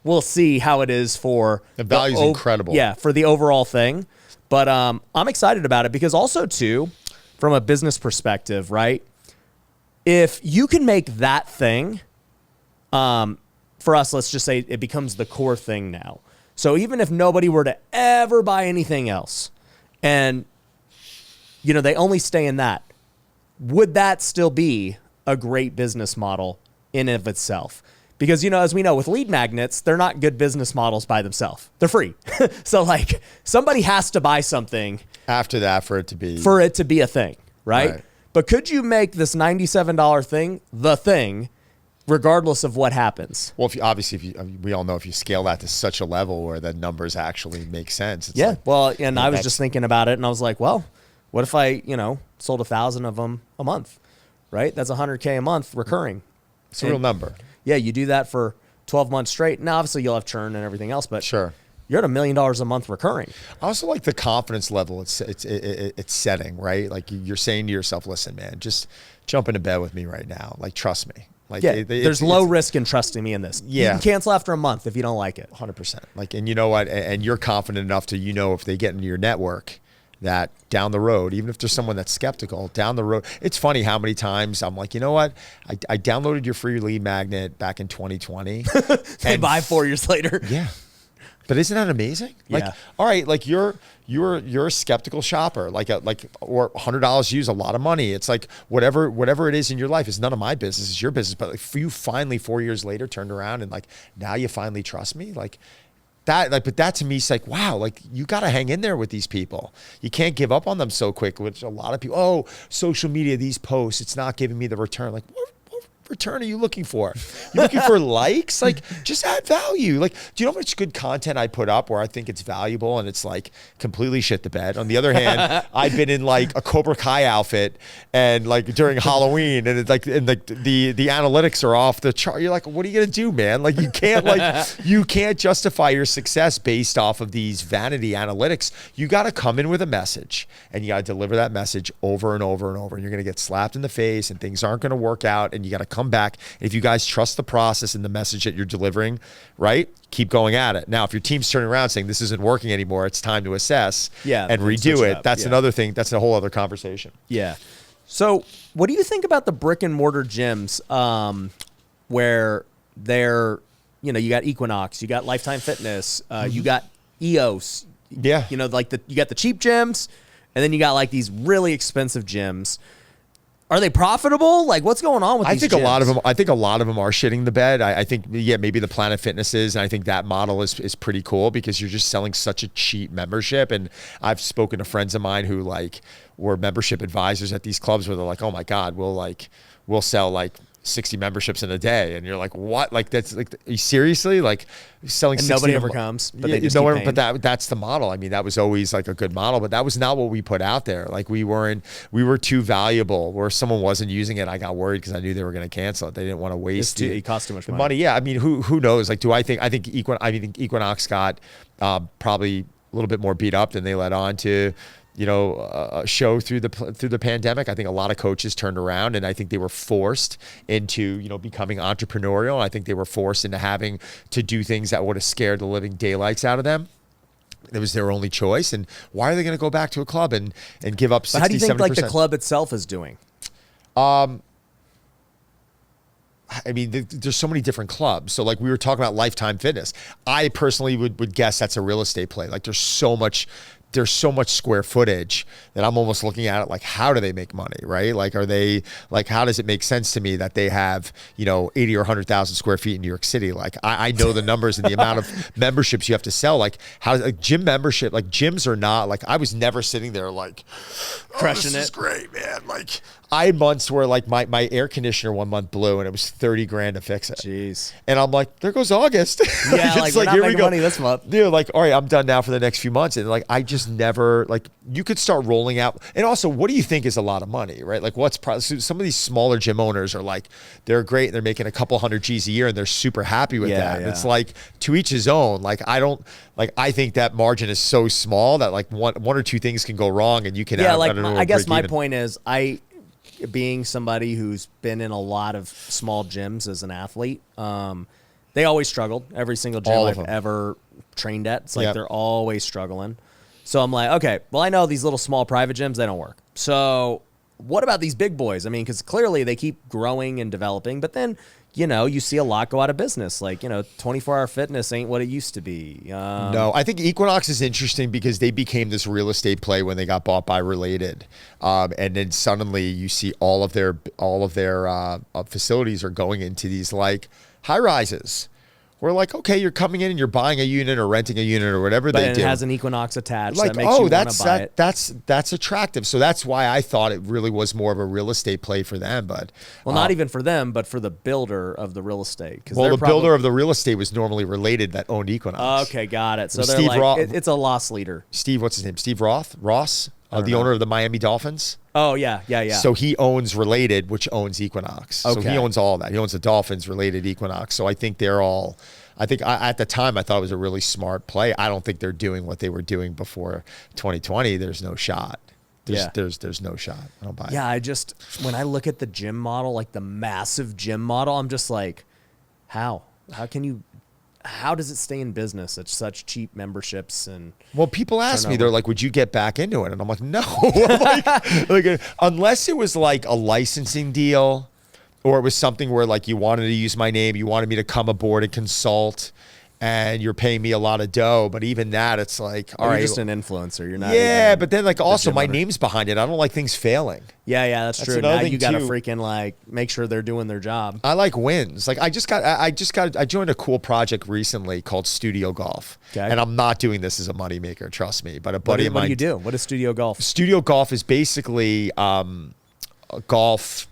We'll see how it is for the value's incredible. Yeah, for the overall thing. But I'm excited about it because also too, from a business perspective, right? If you can make that thing, for us, let's just say it becomes the core thing now. So even if nobody were to ever buy anything else and, they only stay in that, would that still be a great business model in and of itself? Because, as we know, with lead magnets, they're not good business models by themselves. They're free. So like somebody has to buy something after that for it to be a thing, right? But could you make this $97 thing the thing regardless of what happens? Well, we all know if you scale that to such a level where the numbers actually make sense. It's I was just thinking about it and I was like, well, what if I, sold 1,000 of them a month, right? That's $100K a month recurring. It's a real number. Yeah, you do that for 12 months straight. Now, obviously, you'll have churn and everything else, but sure, you're at $1 million a month recurring. I also like the confidence level it's setting, right? Like you're saying to yourself, listen, man, just jump into bed with me right now. Like, trust me. Like, there's low risk in trusting me in this. Yeah. You can cancel after a month if you don't like it. 100%. Like, and you know what? And you're confident enough to, if they get into your network, that down the road, even if there's someone that's skeptical, down the road, it's funny how many times I'm like, you know what? I downloaded your free lead magnet back in 2020. They buy 4 years later. Yeah. But isn't that amazing? Like, all right, like you're a skeptical shopper, or $100 use a lot of money. It's like whatever it is in your life is none of my business, it's your business. But if you finally 4 years later turned around and like now you finally trust me, like that, but that to me is like, wow, like you got to hang in there with these people. You can't give up on them so quick, which a lot of people, social media, these posts, it's not giving me the return. Like, what return are you looking for? You looking for likes? Like, just add value. Like, do you know how much good content I put up where I think it's valuable and it's like completely shit the bed? On the other hand, I've been in like a Cobra Kai outfit and like during Halloween and it's like, and like the analytics are off the chart. You're like, what are you gonna do, man? Like you can't justify your success based off of these vanity analytics. You got to come in with a message and you got to deliver that message over and over and over. And you're gonna get slapped in the face and things aren't gonna work out and you got to come back. And if you guys trust the process and the message that you're delivering, right, keep going at it. Now, if your team's turning around saying this isn't working anymore, it's time to assess and redo it. That's another thing. That's a whole other conversation. Yeah. So what do you think about the brick and mortar gyms where they're, you got Equinox, you got Lifetime Fitness, you got EOS. Yeah. You got the cheap gyms and then you got like these really expensive gyms. Are they profitable? Like, what's going on with these gyms? I think a lot of them are shitting the bed. I think, maybe the Planet Fitness is, and I think that model is pretty cool because you're just selling such a cheap membership. And I've spoken to friends of mine who like were membership advisors at these clubs where they're like, oh my God, we'll sell like 60 memberships in a day. And you're like, what? Like, that's like, seriously? Like selling and 60 nobody ever comes, but they just keep paying. But that's the model. I mean, that was always like a good model, but that was not what we put out there. Like we were too valuable where someone wasn't using it. I got worried because I knew they were going to cancel it. They didn't want to waste it. Cost too much money. Yeah. I mean, who knows? Like, I think Equinox got probably a little bit more beat up than they let on to, a show through the pandemic. I think a lot of coaches turned around and I think they were forced into, becoming entrepreneurial. I think they were forced into having to do things that would have scared the living daylights out of them. It was their only choice. And why are they going to go back to a club and give up 60, 70%? How do you think like the club itself is doing? I mean, there's so many different clubs. So like we were talking about Lifetime Fitness. I personally would guess that's a real estate play. Like there's so much square footage that I'm almost looking at it like, how do they make money, right? Like, are they like, how does it make sense to me that they have, 80 or 100,000 square feet in New York City? Like I know the numbers and the amount of memberships you have to sell. Like how, like gym membership, like gyms are not like, I was never sitting there like, crushing this is great, man. Like I had months where like my air conditioner one month blew and it was $30,000 to fix it. Jeez. And I'm like, there goes August. Yeah, like we're not here we making go. money this month. Yeah, like, all right, I'm done now for the next few months. And like, I just never, like, you could start rolling out. And also, what do you think is a lot of money, right? Like, some of these smaller gym owners are like, they're great. And they're making a couple $100 G's a year and they're super happy with that. And it's like, to each his own. Like, I think that margin is so small that like one or two things can go wrong and you can Yeah, like, I guess my point is, being somebody who's been in a lot of small gyms as an athlete, they always struggled. Every single gym I've ever trained at, it's like they're always struggling. So I'm like, okay, well, I know these little small private gyms, they don't work. So what about these big boys? I mean, because clearly they keep growing and developing, but then, you see a lot go out of business. Like, 24-hour fitness ain't what it used to be. No, I think Equinox is interesting because they became this real estate play when they got bought by Related. And then suddenly you see all of their facilities are going into these like high rises. We're like, okay, you're coming in and you're buying a unit or renting a unit or whatever they do. It has an Equinox attached. Like, that makes you want to buy it. That's attractive. So that's why I thought it really was more of a real estate play for them. But not even for them, but for the builder of the real estate. Well, the builder of the real estate was normally Related that owned Equinox. Okay, got it. So they're Steve like, Roth, it's a loss leader. Steve, what's his name? Steve Ross, the owner of the Miami Dolphins. Oh, yeah. So he owns Related, which owns Equinox. Okay. So he owns all that. He owns the Dolphins, Related, Equinox. So I think they're all... at the time, I thought it was a really smart play. I don't think they're doing what they were doing before 2020. There's no shot. There's no shot. I don't buy it. Yeah, when I look at the gym model, like the massive gym model, I'm just like, how? How does it stay in business at such cheap memberships? And well, people ask me, they're like, would you get back into it? And I'm like, no. like, unless it was like a licensing deal, or it was something where like you wanted to use my name, you wanted me to come aboard and consult, and you're paying me a lot of dough. But even that, it's like, all right, you're just an influencer. You're not. Yeah, but then like also my name's behind it. I don't like things failing. Yeah, that's true. Now you got to freaking like make sure they're doing their job. I like wins. Like I joined a cool project recently called Studio Golf. Okay. And I'm not doing this as a moneymaker, trust me. But a buddy of mine. What do you do? What is Studio Golf? Studio Golf is basically a golf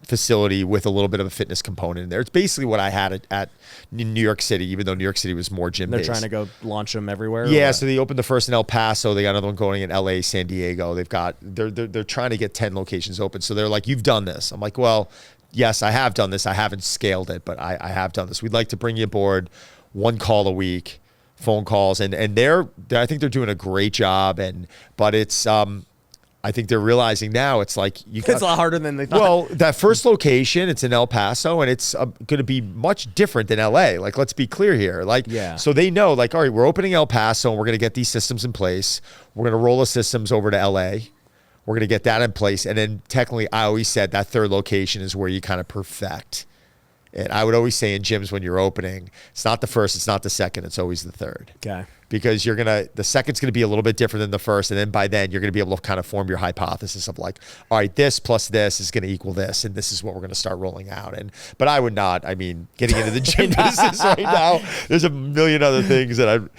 facility with a little bit of a fitness component in there. It's basically what I had at New York City, even though New York City was more gym based. They're trying to go launch them everywhere. Yeah, so they opened the first in El Paso. They got another one going in LA, San Diego. They're trying to get 10 locations open. So they're like, you've done this. I'm like, well, yes, I have done this. I haven't scaled it, but I have done this. We'd like to bring you aboard, 1 call a week, phone calls, and I think they're doing a great job. But it's I think they're realizing now it's like it's a lot harder than they thought. Well, that first location, it's in El Paso, and it's going to be much different than LA. Like, let's be clear here. Like, so they know, like, all right, we're opening El Paso, and we're going to get these systems in place. We're going to roll the systems over to LA. We're going to get that in place, and then technically, I always said that third location is where you kind of perfect. And I would always say in gyms when you're opening, it's not the first, it's not the second, it's always the third. Okay. Because the second's going to be a little bit different than the first. And then by then, you're going to be able to kind of form your hypothesis of like, all right, this plus this is going to equal this. And this is what we're going to start rolling out. But I would not, getting into the gym business right now, there's a million other things that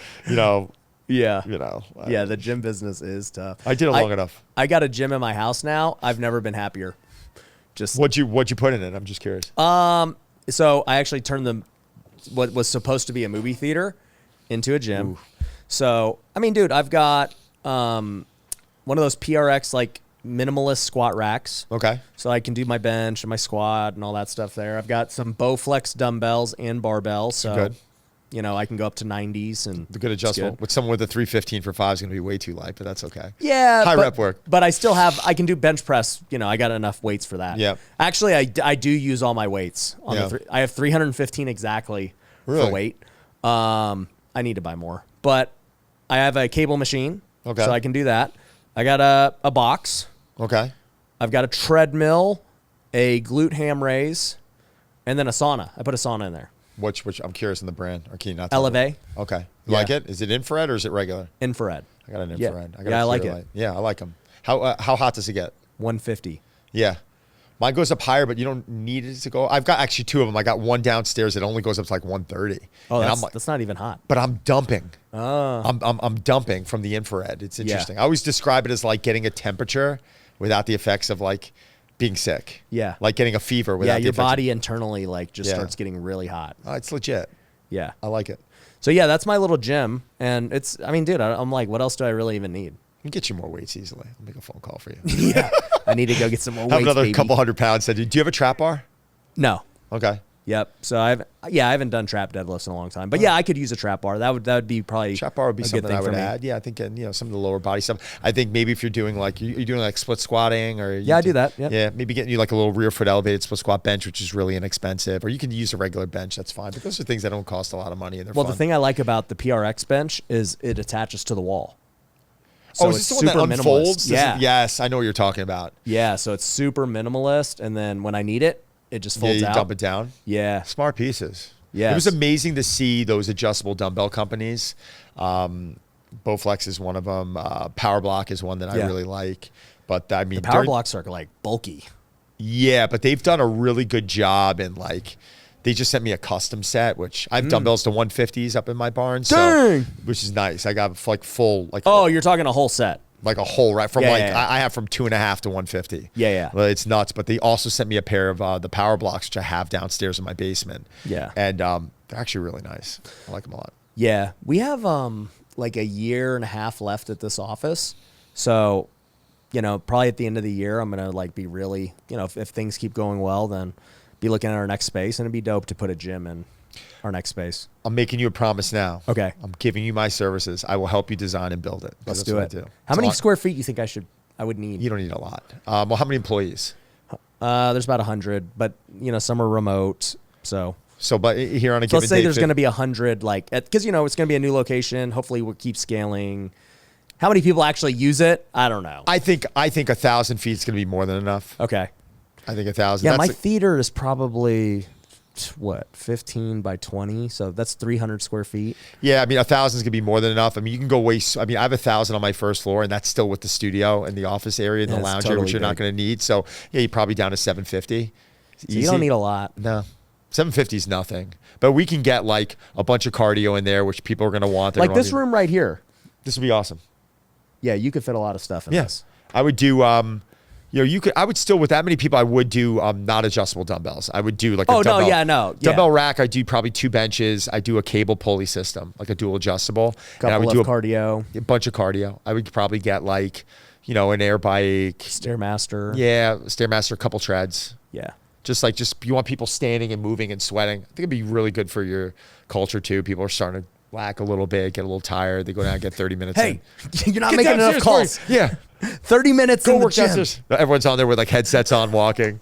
the gym business is tough. I did it long enough. I got a gym in my house now. I've never been happier. Just what'd you put in it? I'm just curious. So I actually turned what was supposed to be a movie theater into a gym. Ooh. So, dude, I've got one of those PRX like minimalist squat racks. Okay. So I can do my bench and my squat and all that stuff there. I've got some Bowflex dumbbells and barbells. So good. I can go up to 90s and the good adjustment. With someone with a 315 for 5 is going to be way too light, but that's okay. Yeah. High rep work. But I can do bench press. I got enough weights for that. Yeah. Actually, I do use all my weights. I have 315 exactly for weight. I need to buy more. But I have a cable machine. Okay. So I can do that. I got a box. Okay. I've got a treadmill, a glute ham raise, And then a sauna. I put a sauna in there. Which I'm curious in the brand. Or can you not tell Elevate. me? Okay. You like it? Is it infrared or is it regular? Infrared. I got an infrared. Yeah, I like it. Light. Yeah, I like them. How hot does it get? 150. Yeah. Mine goes up higher, but you don't need it to go. I've got actually 2 of them. I got one downstairs that only goes up to like 130. Oh, and that's not even hot. But I'm dumping. Oh. I'm dumping from the infrared. It's interesting. I always describe it as like getting a temperature without the effects of like being sick. Yeah. Like getting a fever without the your effects body internally like just starts getting really hot. It's legit. Yeah. I like it. So yeah, that's my little gym. And it's, I mean, dude, I'm like, what else do I really even need? I can get you more weights easily. I'll make a phone call for you. Yeah. I need to go get some more weights, Have another baby. couple 100 pounds. Do you have a trap bar? No. Okay. Yep. So I haven't done trap deadlifts in a long time, but yeah, I could use a trap bar. That would be probably trap bar would be a good something thing I would for me. add. Yeah, I think some of the lower body stuff. I think maybe if you're doing like you're doing like split squatting or I do that. Yep. Yeah, maybe getting you like a little rear foot elevated split squat bench, which is really inexpensive, or you can use a regular bench. That's fine. But those are things that don't cost a lot of money and they're Well, fun. the thing I like about the PRX bench is it attaches to the wall. So is it's this the one that super minimalist. unfolds? Yeah. Yes, I know what you're talking about. Yeah. So it's super minimalist, and then when I need it, it just folds You out. dump it down. Yeah. Smart pieces. Yes. It was amazing to see those adjustable dumbbell companies. Bowflex is one of them. Power Block is one that I really like. But I mean, The power blocks are like bulky. Yeah, but they've done a really good job in like, they just sent me a custom set, which I have dumbbells to 150s up in my barn. Dang. So, which is nice. I got like full, like, Oh, you're talking a whole set. like a whole, right? From Yeah. I have from 2.5 to 150. Yeah. Well, it's nuts. But they also sent me a pair of the Power Blocks, which I have downstairs in my basement. Yeah. And they're actually really nice. I like them a lot. Yeah. We have like a year and a half left at this office. So, probably at the end of the year, I'm going to like be really, if things keep going well, then be looking at our next space, and it'd be dope to put a gym in our next space. I'm making you a promise now. Okay. I'm giving you my services. I will help you design and build it. Let's That's do what it. I do. How many square feet you think I would need? You don't need a lot. Well, how many employees? There's about 100, but some are remote. So But here on a given let's say day, there's going to be 100, like, because it's going to be a new location. Hopefully we'll keep scaling. How many people actually use it? I don't know. I think 1,000 feet is going to be more than enough. Okay. I think 1,000. Yeah, my theater is probably 15 by 20, so that's 300 square feet. Yeah, I mean 1,000 is gonna be more than enough. I mean you can go way. I mean I have 1,000 on my first floor, and that's still with the studio and the office area and the lounge area, which you're not gonna need. So yeah, you're probably down to 750. So you don't need a lot. No, 750 is nothing. But we can get like a bunch of cardio in there, which people are gonna want. Like this room right here. This would be awesome. Yeah, you could fit a lot of stuff in this. I would do. I would still, with that many people, I would do not adjustable dumbbells. I would do like a dumbbell. Dumbbell rack. I do probably 2 benches. I do a cable pulley system, like a dual adjustable. Couple and I would of do cardio. a bunch of cardio. I would probably get like, an air bike. Stairmaster. Yeah, Stairmaster, a couple treads. Yeah. Just you want people standing and moving and sweating. I think it'd be really good for your culture too. People are starting to whack a little bit, get a little tired. They go down and get 30 minutes in. You're not making enough calls. Yeah. 30 minutes in the gym. Everyone's on there with like headsets on walking.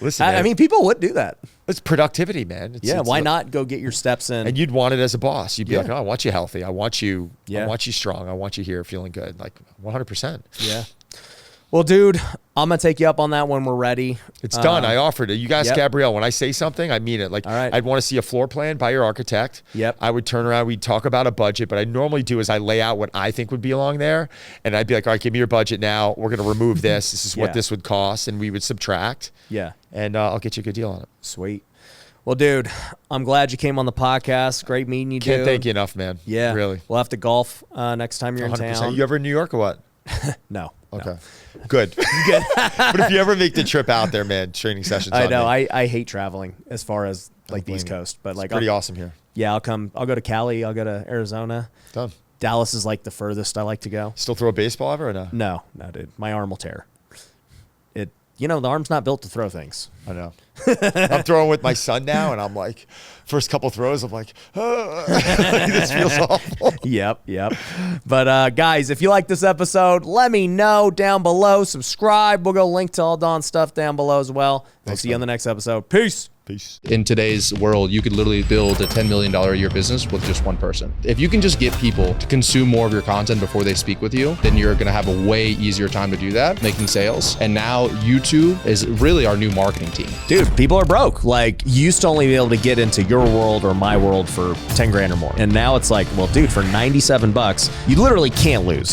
Listen, man, I mean, people would do that. it's productivity, man. Why not go get your steps in? And you'd want it as a boss. You'd be like, oh, I want you healthy. I want you strong. I want you here feeling good. Like 100%. Yeah. Well, dude, I'm going to take you up on that when we're ready. It's done. I offered it. You guys, Yep. Gabrielle, when I say something, I mean it. Like, All right. I'd want to see a floor plan by your architect. Yep. I would turn around. We'd talk about a budget. But I normally do is I lay out what I think would be along there. And I'd be like, all right, give me your budget now. We're going to remove this. This is what this would cost. And we would subtract. Yeah. And I'll get you a good deal on it. Sweet. Well, dude, I'm glad you came on the podcast. Great meeting you, Can't dude. thank you enough, man. Yeah. Really. We'll have to golf next time you're in 100%. town. You ever in New York or what? No. Okay. No. Good. Good. But if you ever make the trip out there, man, training sessions. I on know. me. I hate traveling as far as like the East Coast, but like pretty awesome here. Yeah, I'll come. I'll go to Cali. I'll go to Arizona. Done. Dallas is like the furthest I like to go. Still throw a baseball ever or no? No, dude. My arm will tear. The arm's not built to throw things. I know. I'm throwing with my son now, and I'm like, first couple throws, I'm like, this feels awful. Yep. But guys, if you like this episode, let me know down below. Subscribe. We'll go link to all Don's stuff down below as well. We'll see you on the next episode. Peace. Peace. In today's world, you could literally build a $10 million a year business with just one person. If you can just get people to consume more of your content before they speak with you, then you're going to have a way easier time to do that, making sales. And now YouTube is really our new marketing team. Dude, dude, people are broke. Like, you used to only be able to get into your world or my world for 10 grand or more. And now it's like, well, dude, for $97, you literally can't lose.